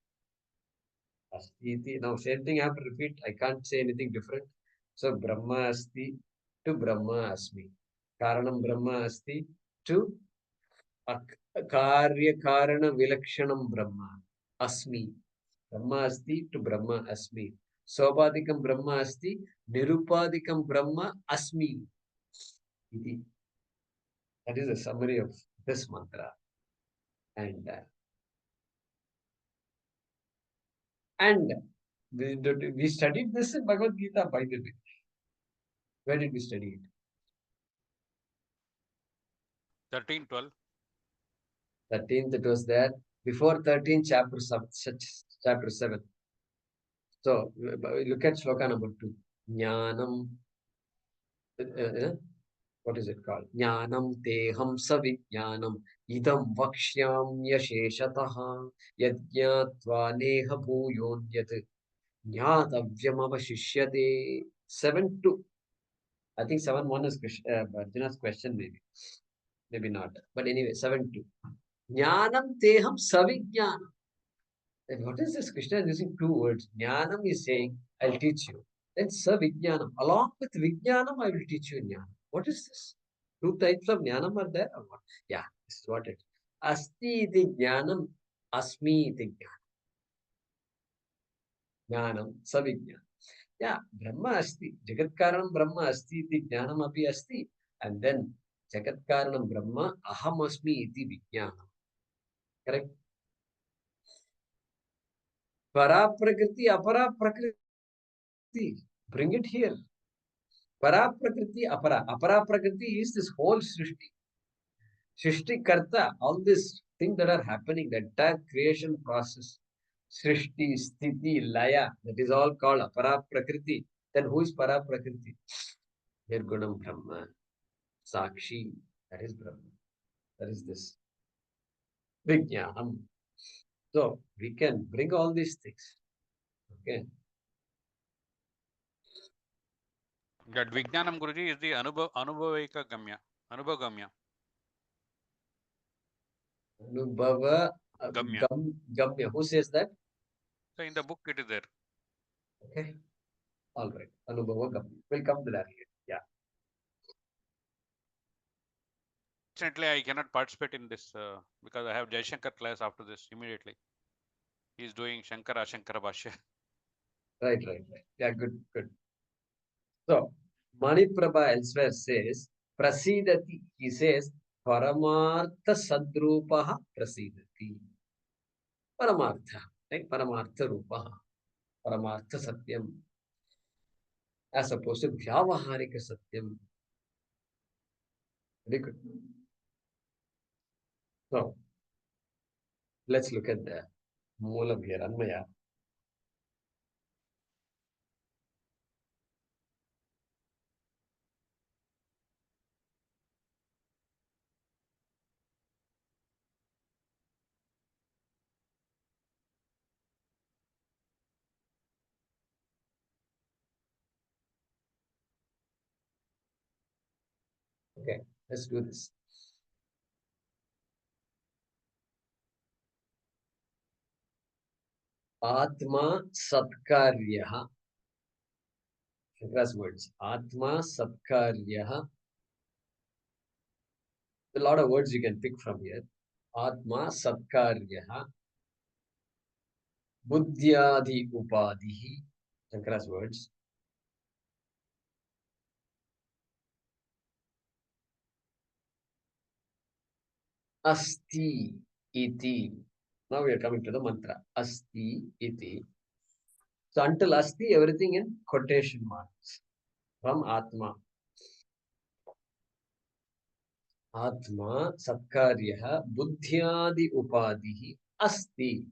Asti. Now, same thing I have to repeat. I can't say anything different. So, Brahma Asti to Brahma Asmi. Karanam Brahma Asti to Karya Karana Vilakshanam Brahma Asmi. Brahma Asti to Brahma Asmi. Sopadikam Brahma Asti, Nirupadikam Brahma Asmi. That is a summary of this mantra. And we studied this in Bhagavad Gita, by the way. Where did we study it? 13-12. 13th, it was there. Before 13, chapter 7. So, look at shloka number 2. Jnanam. What is it called? Jnanam teham savijnanam idam vakshyam yasheshataha yajñatva neha bhuyonyat jnatavyam avashishyate. 7:2. I think 7:1 is Arjuna's question, maybe not. But anyway, 7:2. Jnanam teham savijnanam. What is this? Krishna is using 2 words. Jnanam is saying, I'll teach you. Then savijnanam. Along with vijnanam, I will teach you jnanam. What is this? 2 types of jnanam are there or what? Yeah, this is what it is. Asti iti jnanam, asmi iti jnanam. Jnanam, savijnanam. Yeah, Brahma asti. Jagat karanam Brahma asti iti jnanam api asti. And then Jagat karanam Brahma aham asmi iti vijnanam. Correct? Para prakriti, apara prakriti. Bring it here. Para prakriti, apara. Apara prakriti is this whole Srishti. Srishti karta, all these things that are happening, the entire creation process. Srishti, sthiti, laya, that is all called apara prakriti. Then who is para prakriti? Nirgunam Brahma. Sakshi, that is Brahma. That is this. Vijnanam. So we can bring all these things. Okay. That Vijnanam Guruji is the Anubhavika Gamya. Anubhagamya. Anubhava Gamya. Gamya. Who says that? So in the book it is there. Okay. All right. Anubhava Gamya. We'll come to that later. Yeah. Fortunately, I cannot participate in this because I have Shankara class after this immediately. He is doing Shankara Bhaashyam. Right. Yeah, good. So, Maniprabha elsewhere says, Prasidati. He says, Paramartha Sadrupaha Prasidati. Paramartha. Right? Paramartha Rupaha. Paramartha Satyam, as opposed to Vyavaharika Satyam. Very good. So, let's look at the Moolam here, Anmaya. Okay, let's do this. Atma Satkaryaha. Shankara's words. Atma Satkaryaha. A lot of words you can pick from here. Atma Satkaryaha. Buddhyadi Upadihi. Shankara's words. Asti iti. Now we are coming to the mantra. Asti iti. So until Asti, everything in quotation marks. From Atma. Atma Satkaryaha Buddhyadi Upadihi Asti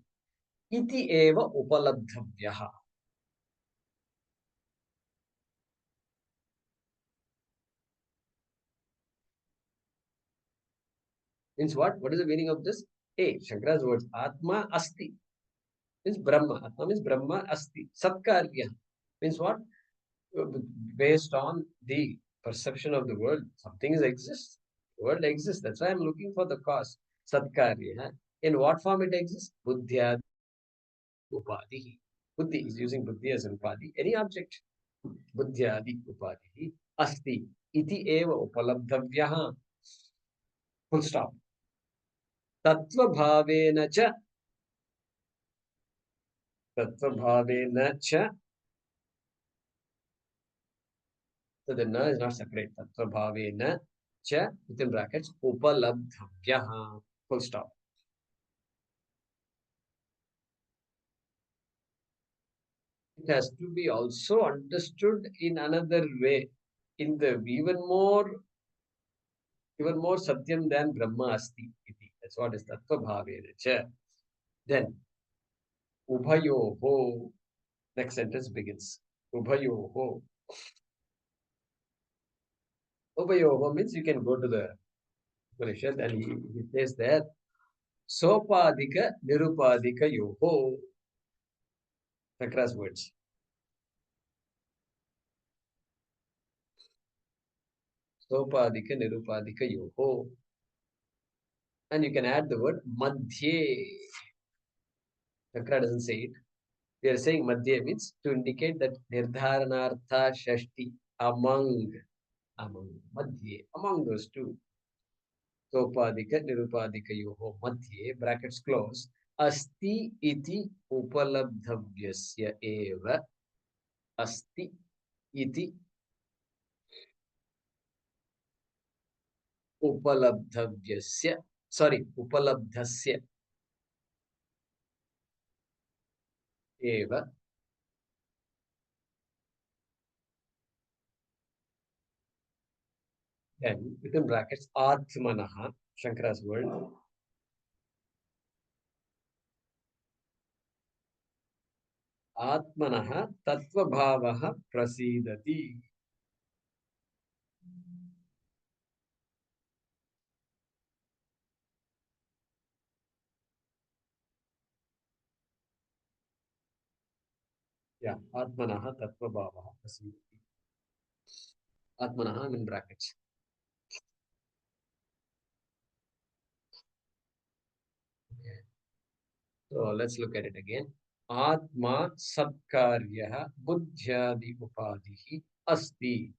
iti eva upalabdhavyaha. Means what? What is the meaning of this? Hey, Shankara's words. Atma Asti means Brahma. Atma means Brahma Asti. Satkarya means what? Based on the perception of the world, something exists. The world exists. That's why I'm looking for the cause. Satkarya. In what form it exists? Buddhya Upadihi. Buddhi is using Buddhi as an Upadi. Any object. Buddhyadi Upadihi. Asti. Iti eva upalabdhavyaha. Full stop. Tatvabhavena cha. Tatvabhavena cha. So the na is not separate. Tatvabhavena cha within brackets upalabdhavyaha. Full stop. It has to be also understood in another way. In the even more satyam than Brahma asti. That's what is tatvabhavena cha. Then ubhayoho. Next sentence begins. Ubhayoho. Ubhayoho means you can go to the Upanishad and he says there Sopadika Nirupadika Yoho. Shankara's words. Sopadika Nirupadika Yoho. And you can add the word Madhye. Shankara doesn't say it. We are saying Madhye means to indicate that Nirdharanartha Shashti among Madhye, among those two. Sopadika Nirupadika Yoho Madhye, brackets close. Asti iti upalabdhavyasya eva. Asti iti upalabdhavyasya. Sorry, upalabdhasya eva. Then within brackets Atmanaha, Shankara's word. Atmanaha tatvabhavaha prasidati. Yeah, Atmanaha tatvabhavaha prasidati. Atmanaha in brackets. So let's look at it again. Atma satkaryaha buddhyadi upadihi asti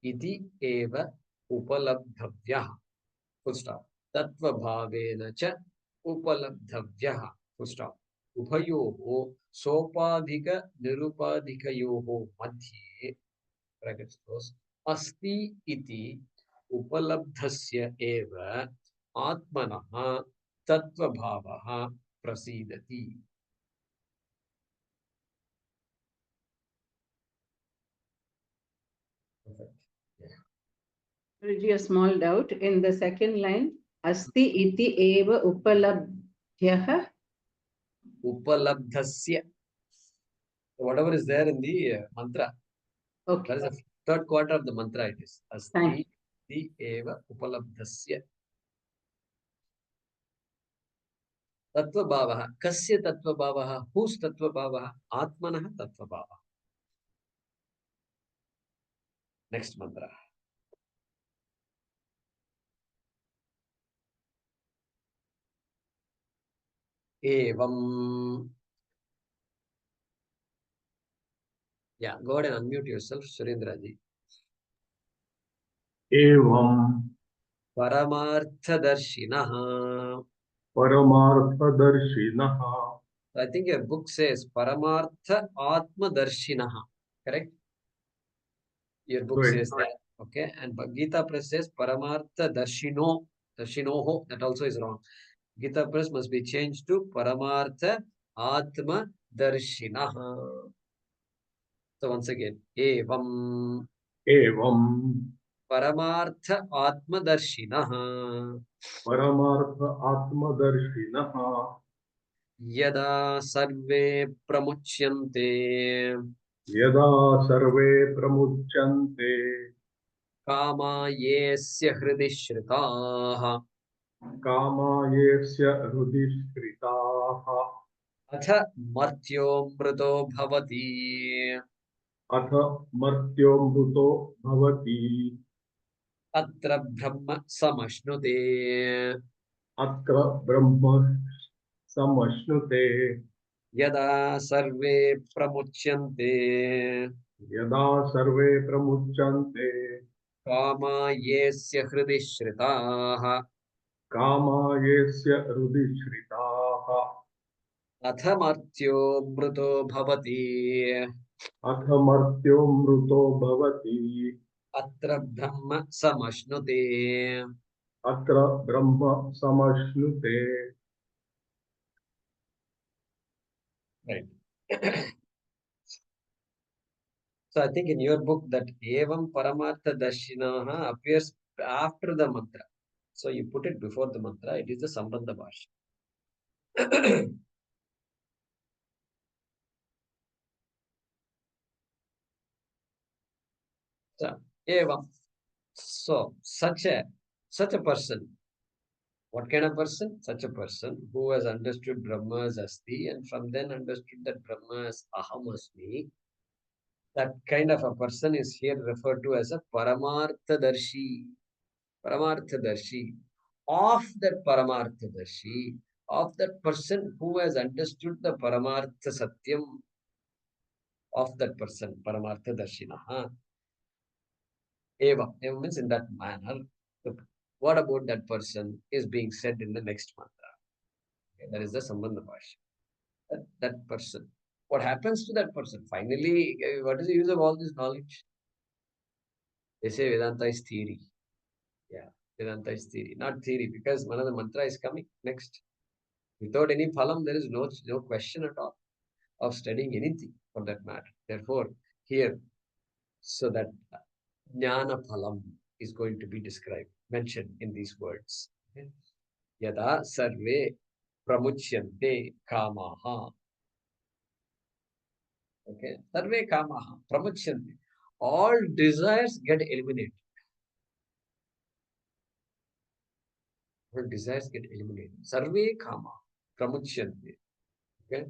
iti eva upalabdhavyaha. Full stop. Tatvabhavena cha upalabdhavyaha. Full stop. Ubhayoho sopadhika nirupadhikayoho madhye brackets close asti iti upalabdhasya eva atmanaha tatvabhavaha prasidati. Guruji, a small doubt. In the second line, Asti iti eva upalabdhyah. Upalabdhasya. Whatever is there in the mantra. Okay. That is the third quarter of the mantra. It is Thank Asti iti eva upalabdhasya. Tattva bhavaha. Kasya tattva bhavaha. Whose tattva bhavaha? Atmanah tattva bhavaha. Next mantra. Evam. Yeah, go ahead and unmute yourself, Surendra ji. Evam Paramarthadarshinaha. Paramarthadarshinaha. I think your book says Paramartha Atmadarshinaha. Correct? Your book Right. says that. Okay. And Gita Press says Paramartha Darshino. Darshinoho. That also is wrong. Gita Press must be changed to Paramartha Atma Darshinaha. So once again, Evam Evam Paramartha Atma Darshinaha. Paramartha Atmadarshinaha. Yada Sarve Pramuchyante Yada sarve pramuchyante Kama Yesya Hridi Shritaha. kama yesya hrudishritaha Atha Martyo Mruto Bhavati. atha martyomruto bhavati Atra Brahma Samashnute. atra brahma samashnute Yada Sarve Pramuchyante yada sarve pramuchyante Kama Yesya Hridi Shritaha. kama yesya hrudishritaha Atha Martyo Mruto Bhavati. atha martyomruto bhavati Atra Brahma Samashnute. atra brahma samashnute. Right. So I think in your book that Evam Paramartha Darshinaha appears after the mantra. So you put it before the mantra. It is the Sambandha Bhaashyam. So Evam. So such a person. What kind of person? Such a person who has understood Brahma as Asti and from then understood that Brahma as Aham Asmi. That kind of a person is here referred to as a Paramarthadarshi. Paramarthadarshi. Of that Paramarthadarshi, of that person who has understood the Paramartha Satyam, of that person, Paramarthadarshinaha. Eva. Eva means in that manner. What about that person is being said in the next mantra. Okay, that is the Sambandha Bhaashyam. That person. What happens to that person? Finally, what is the use of all this knowledge? They say Vedanta is theory. Yeah, Vedanta is theory, not theory, because one of the mantra is coming next. Without any phalam, there is no question at all of studying anything for that matter. Therefore, here, so that jnana phalam is going to be described, mentioned in these words. Okay? Yada sarve pramuchyante kamaha. Okay, sarve kamaha pramuchyante. All desires get eliminated. All desires get eliminated. Sarve kama pramuchyante. Okay.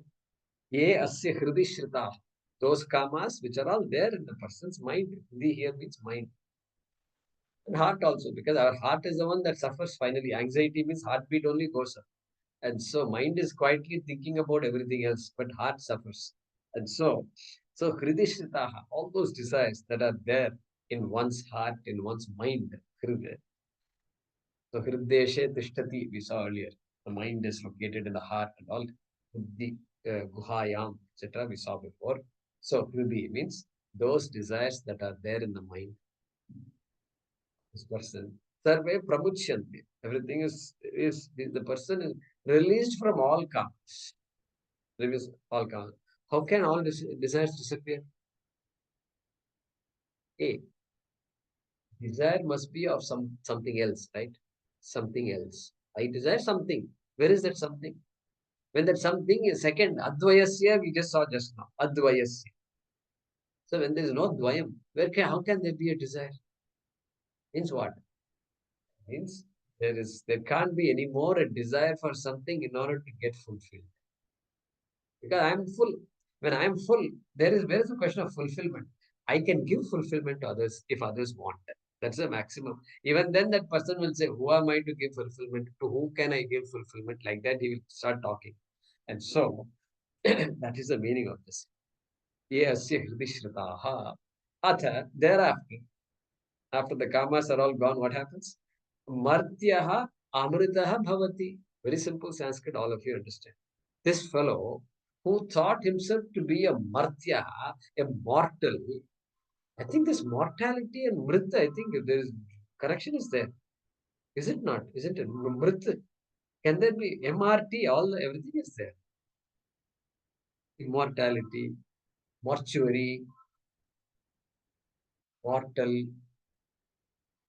Ye asya hridi shrita. Those kamas which are all there in the person's mind. Hridi here means mind. And heart also, because our heart is the one that suffers finally. Anxiety means heartbeat only goes up. And so mind is quietly thinking about everything else, but heart suffers. And so hridi shritaha, all those desires that are there in one's heart, in one's mind, hridi. So hriddeshe tishtati, we saw earlier. The mind is located in the heart and all. Buddhi, guhayam, etc. we saw before. So hridi means those desires that are there in the mind. This person. Sarve pramuchyante. Everything is the person is released from all karmas. Released all karmas. How can all desires disappear? A. Desire must be of something else, right? Something else. I desire something. Where is that something? When that something is second, Adhyayasya, we just saw just now. Adhyayasya. So when there is no Dvayam, how can there be a desire? Means what? Means there can't be any more a desire for something in order to get fulfilled. Because I'm full. When I'm full, where is the question of fulfillment? I can give fulfillment to others if others want that. That's the maximum. Even then, that person will say, who am I to give fulfillment? To whom can I give fulfillment? Like that, he will start talking. And so, that is the meaning of this. Yasya hridi shritaha. Atha, thereafter, after the kamas are all gone, what happens? Martyaha amritaha bhavati. Very simple Sanskrit, all of you understand. This fellow who thought himself to be a martya, a mortal, I think this mortality and mrita, I think there is correction is there. Is it not? Isn't it? Mrita. Can there be MRT? Everything is there. Immortality, mortuary, mortal.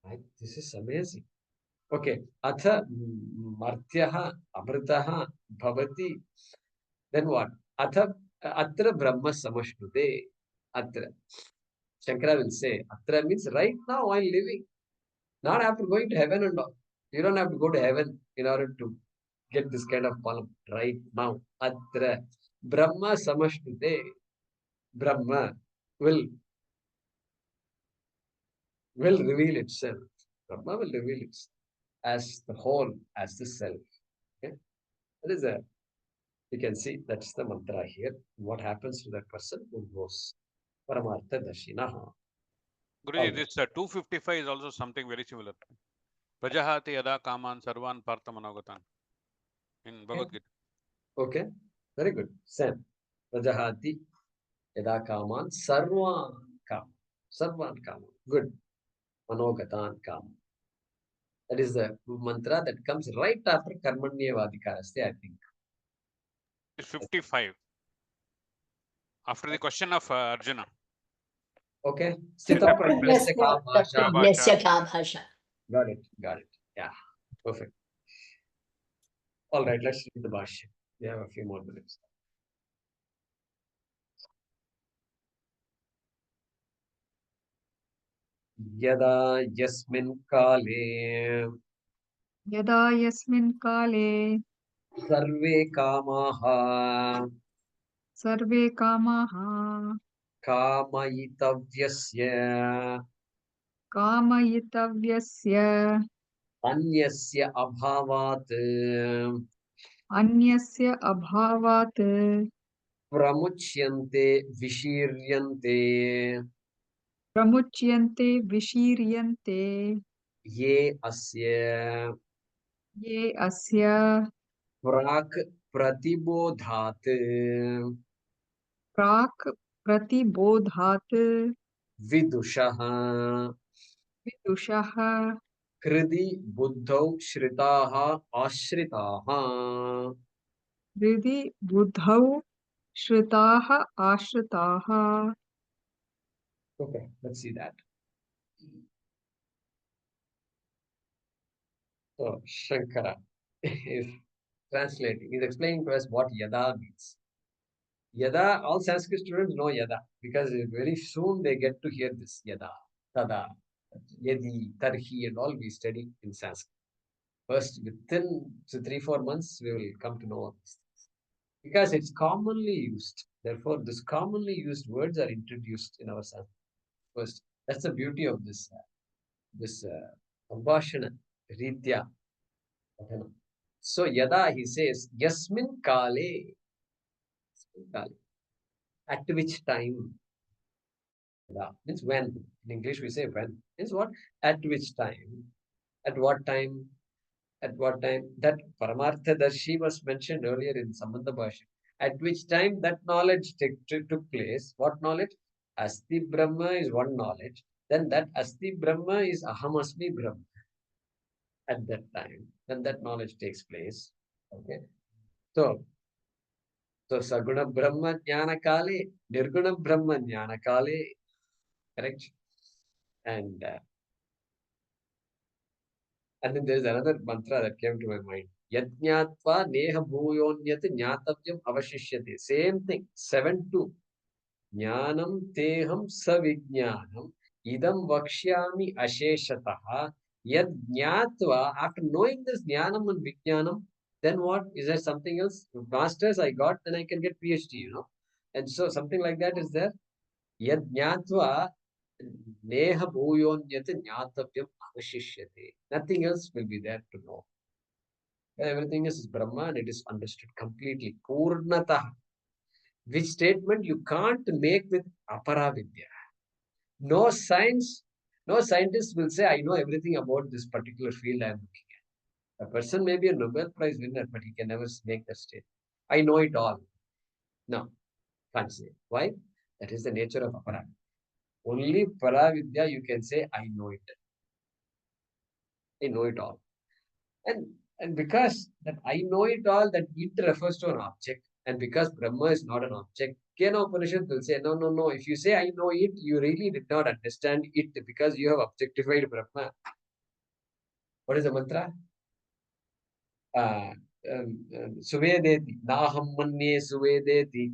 Right? This is amazing. Okay. Atha martyaha amritaha bhavati. Then what? Atha atra brahma samashnute. Atra. Shankara will say, Atra means right now while living, not after going to heaven and all. You don't have to go to heaven in order to get this kind of palm right now. Atra. Brahma samashnute. Brahma will reveal itself. Brahma will reveal itself as the whole, as the self. Okay? That is you can see that's the mantra here. What happens to that person who goes Paramartha Dashinaha. Guruji, this 255 is also something very similar. Prajahati yada kaman sarvan partha manogatan in Bhagavad Gita. Okay, very good. Same. Prajahati yada kaman sarvan kam. Sarvan kam. Good. Manogatan kam. That is the mantra that comes right after Karmanyevadikaraste, I think. It's 55. After the question of Arjuna. Okay. Sthita pragnasya ka bhasha. Bhasha. Got it. Got it. Yeah. Perfect. All right. Let's read the Bhaashyam. We have a few more minutes. यदा यस्मिन् काले यदा यस्मिन् काले सर्वे कामाः सर्वे कामाः कामयितव्यस्य कामयितव्यस्य अन्यस्य अभावात् अन्यस्य अभावात् प्रमुच्यन्ते विशीर्यन्ते प्रमुच्यन्ते विशीर्यन्ते ये अस्य ये अस्य प्राक् प्रतिबोधात् प्राक् प्रतिबोधात् विदुषः विदुषः हृदि बुद्धौ श्रिताः आश्रिताः. हृदि बुद्धौ श्रुताः आश्रिताः. Okay, let's see that. So Shankara is translating. He's explaining to us what yada means. Yada, all Sanskrit students know yada because very soon they get to hear this yada, tada, yadi, tarhi, and all we study in Sanskrit. First, within 3-4 months, we will come to know all these things because it's commonly used. Therefore, these commonly used words are introduced in our Sanskrit. First, that's the beauty of this Bhaashyam Ritya. So yada, he says, yasmin kale. At which time? Yada means when. In English we say when. Means what? At which time? At what time? At what time? That Paramartha Darshi was mentioned earlier in Sambandha Bhaashyam. At which time that knowledge took place? What knowledge? Asti Brahma is one knowledge. Then that Asti Brahma is Aham Asmi Brahma. At that time, when that knowledge takes place. Okay. So Saguna Brahma Jnana Kale, Nirguna Brahma Jnana Kale. Correct? And And then there is another mantra that came to my mind. Yajñātva neha bhūyonyat ñātavyam avashishyate. Same thing. 7-2. Jnanam teham savijnanam idam vakshyami asheshataha. Yajñātva, after knowing this jnanam and vijnanam, then what? Is there something else? Masters I got, then I can get PhD, you know. And so something like that is there. Yajñātva neha bhūyonyat ñātavyam avashishyate. Nothing else will be there to know. Everything is Brahma and it is understood completely. Purnatah. Which statement you can't make with aparavidya. No science, no scientist will say, I know everything about this particular field I am looking at. A person may be a Nobel Prize winner, but he can never make that statement. I know it all. No, can't say. Why? That is the nature of aparavidya. Only paravidya you can say, I know it. I know it all. And because that I know it all, that it refers to an object. And because Brahma is not an object, Kathopanishad will say, no. If you say I know it, you really did not understand it because you have objectified Brahma. What is the mantra? Suvedeti. Naham manye suvedeti.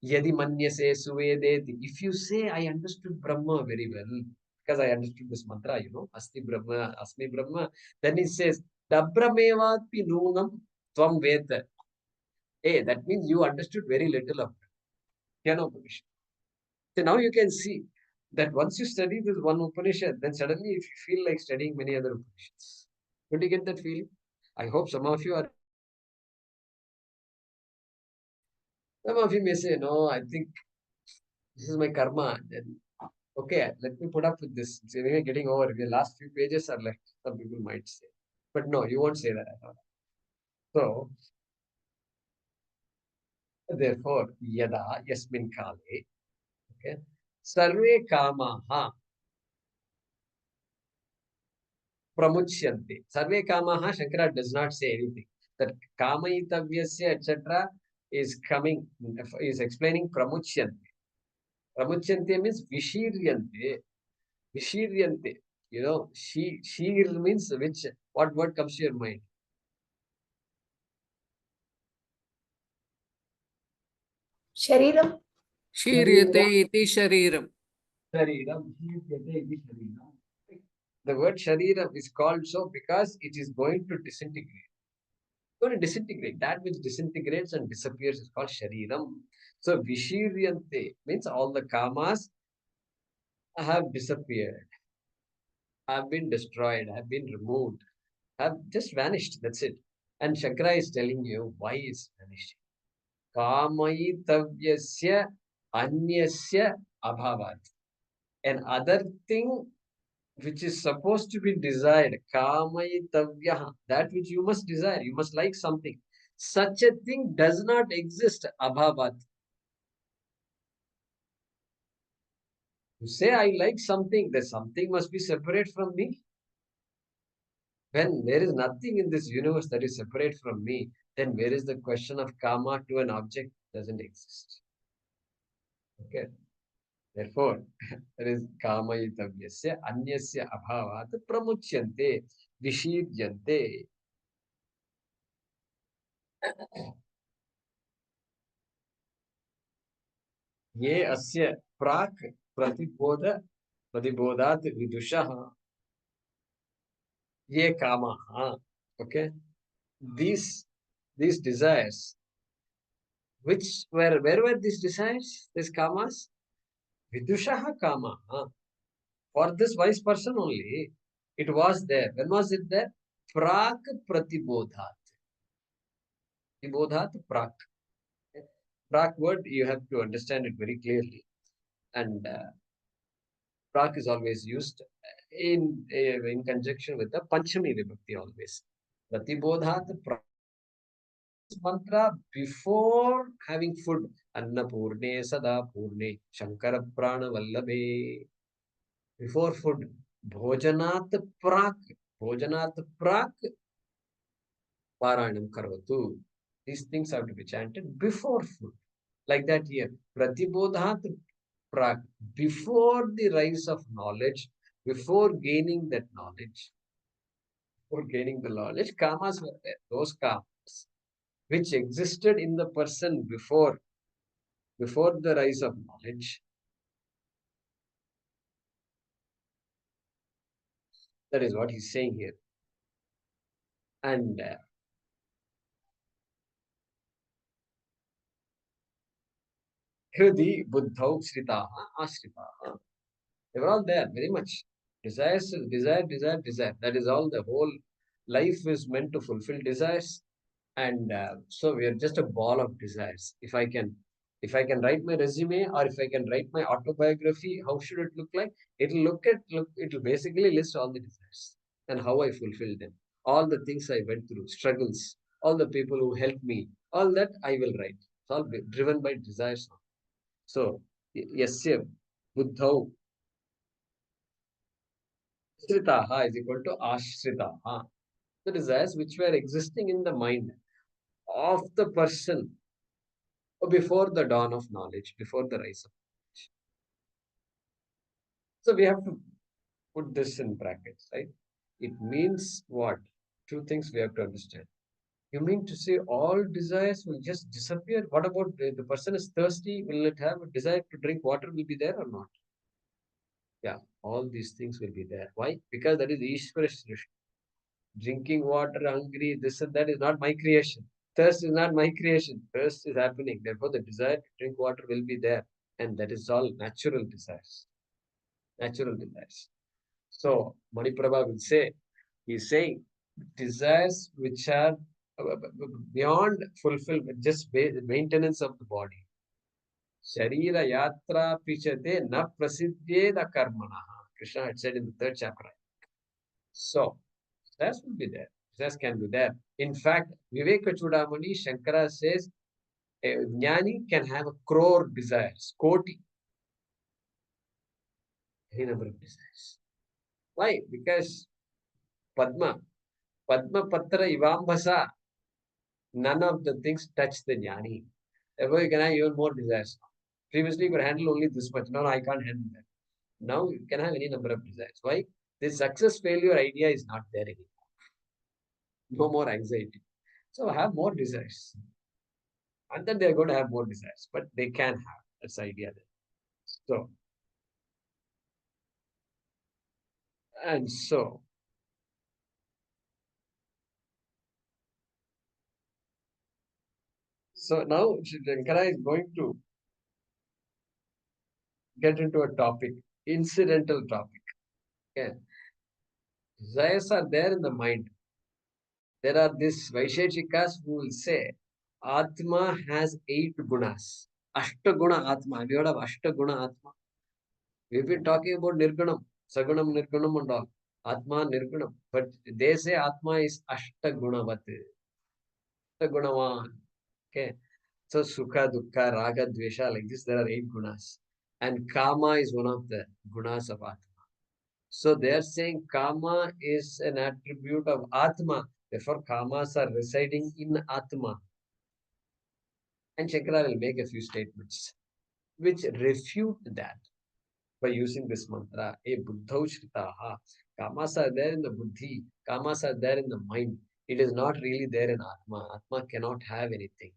Yadi manyase suvedeti. If you say I understood Brahma very well, because I understood this mantra, you know, Asti Brahma, Asmi Brahma, then it says, Dabbramevatpi nunam tvam veta. Hey, that means you understood very little of Kathopanishad. So now you can see that once you study this one Upanishad, then suddenly if you feel like studying many other Upanishads. Don't you get that feeling? I hope some of you are. Some of you may say, no, I think this is my karma. Then, okay, let me put up with this. It's anyway getting over. The last few pages are like, some people might say. But no, you won't say that at all. So, therefore, yada yasmin kale, okay, sarve kamaha pramuchyante. Sarve kamaha, Shankara does not say anything. That kamaitavyasya, etc. is coming, is explaining pramuchyante. Pramuchyante means vishiryante. Vishiryante. You know, shir means which, what word comes to your mind? Shariram. Shiryate iti shariram. Shariram. Shiryate iti shariram. The word shariram is called so because it is going to disintegrate. Going to disintegrate. That which disintegrates and disappears is called shariram. So vishiryante means all the kamas have disappeared, have been destroyed, have been removed, have just vanished. That's it. And Shankara is telling you why it's vanishing. Kamaitavyasya anyasya abhavat. And other thing which is supposed to be desired, kamaitavya, that which you must desire, you must like something. Such a thing does not exist, abhavat. You say, I like something, then something must be separate from me. When there is nothing in this universe that is separate from me, then where is the question of kama to an object? Doesn't exist. Okay. Therefore, there is kamaitavyasya anyasya abhavat pramuchyante vishiryante. Ye asya prak प्रतिबोधात विदुषः ye kamaha. Okay. These desires, where were these desires, these kamas? Vidushaha kamaha. For this wise person only, it was there. When was it there? Prak pratibodhat. Pratibodhat prak. Prak word, you have to understand it very clearly. And prak is always used in conjunction with the Panchami Vibhakti always. Pratibodhat prak. Mantra before having food. Annapurne sada purne Shankara prana vallabhe. Before food. Bhojanat prak. Bhojanat prak. Paranam karvatu. These things have to be chanted before food. Like that here. Pratibodhat prak. Before the rise of knowledge, before gaining that knowledge. for gaining the knowledge. Kamas were there. Those kamas which existed in the person before the rise of knowledge. That is what he's saying here. And Hridi Buddhau Sritaha Ashritaha. They were all there very much. Desires, desire, desire, desire. That is all the whole life is meant to fulfill desires. And so we are just a ball of desires. If I can write my resume or if I can write my autobiography, how should it look like? It'll basically list all the desires and how I fulfilled them. All the things I went through, struggles, all the people who helped me, all that I will write. It's all driven by desires. So, yasya buddhau sritaha is equal to ashritaha. The desires which were existing in the mind of the person before the dawn of knowledge, before the rise of knowledge. So we have to put this in brackets, right? It means what? Two things we have to understand. You mean to say all desires will just disappear? What about the person is thirsty? Will it have a desire to drink water? Will be there or not? Yeah, all these things will be there. Why? Because that is Ishvara Srishti. Drinking water, hungry, this and that is not my creation. Thirst is not my creation. Thirst is happening. Therefore, the desire to drink water will be there. And that is all natural desires. Natural desires. So, Maniprabha will say, he's saying, desires which are beyond fulfillment, just maintenance of the body. Sharira yatra pichate na prasiddheda karmana. Krishna had said in the third chapter. So, desires will be there. Desires can be there. In fact, Viveka Chudamani, Shankara says, a jnani can have a crore desires, koti, any number of desires. Why? Because Padma Patra Ivambasa, none of the things touch the jnani. Therefore, you can have even more desires. Previously, you could handle only this much. No, I can't handle that. Now, you can have any number of desires. Why? This success failure idea is not there anymore. No more anxiety. So, have more desires. And then they're going to have more desires. But they can have. That's the idea there. So, and so, now Shankara is going to get into a topic, incidental topic. Okay. Desires are there in the mind. There are these Vaisheshikas who will say Atma has 8 gunas. Ashtaguna Atma. Have you heard of Ashtaguna Atma? We've been talking about Nirgunam, Sagunam, Nirgunam and all. Atma, Nirgunam. But they say Atma is Ashtagunavat. Ashtagunavan. Okay. So Sukha, Dukkha, Raga, Dvesha, like this, there are 8 gunas. And Kama is one of the gunas of Atma. So they are saying Kama is an attribute of Atma. Therefore, Kamas are residing in Atma. And Shankara will make a few statements which refute that by using this mantra. A buddhau shritaha. Kamas are there in the buddhi. Kamas are there in the mind. It is not really there in Atma. Atma cannot have anything.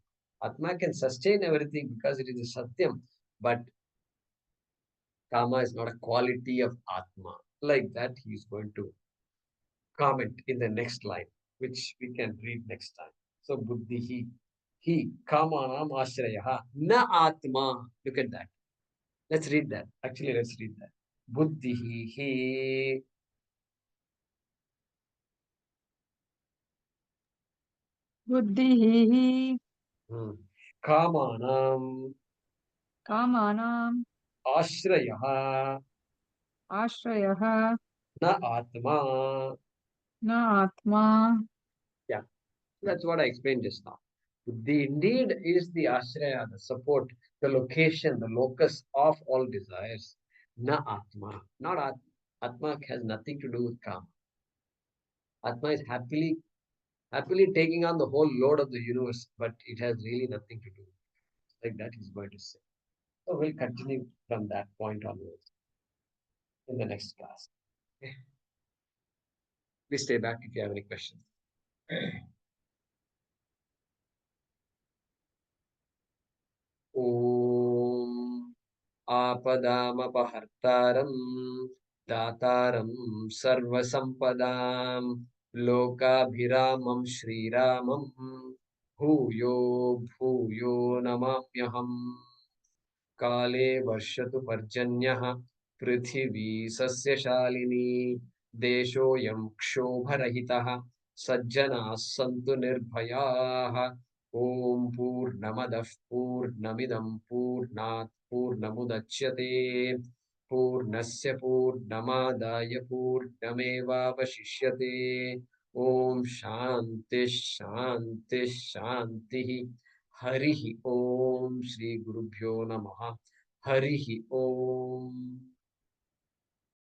Atma can sustain everything because it is a satyam. But Kama is not a quality of Atma. Like that, he is going to comment in the next line, which we can read next time. So, buddhihi, he, kamanam ashrayaha, na atma. Look at that. Let's read that. Actually, let's read that. Buddhihi, he, बुद्धिः kamanam कामानाम् ashrayaha, आश्रयः na atma. न आत्मा. Yeah, that's what I explained just now. Buddhi indeed is the ashraya, the support, the location, the locus of all desires. Na atma, not atma. Atma has nothing to do with karma. Atma is happily taking on the whole load of the universe, but it has really nothing to do. Like that he's going to say. So we'll continue from that point onwards in the next class. Please stay back if you have any questions. Om Apadamapahārtaram Dātāram Sarvasampadām Lokabhiramam Shriramam Bhuyo Bhuyo Namamyaham. Kale Varshatu Parjanyah Prithvi Sasyashalini Deshoyam Kshobharahitah Sajjana Santu Nirbhayaah. Om Purnamadav Purnamidam Purnat Purnamudachyate Purnasya Purnamadaya Purnamevavashishyate. Om Shanti Shanti Shanti. Harihi Om. Shri Gurubhyo Namaha. Harihi Om.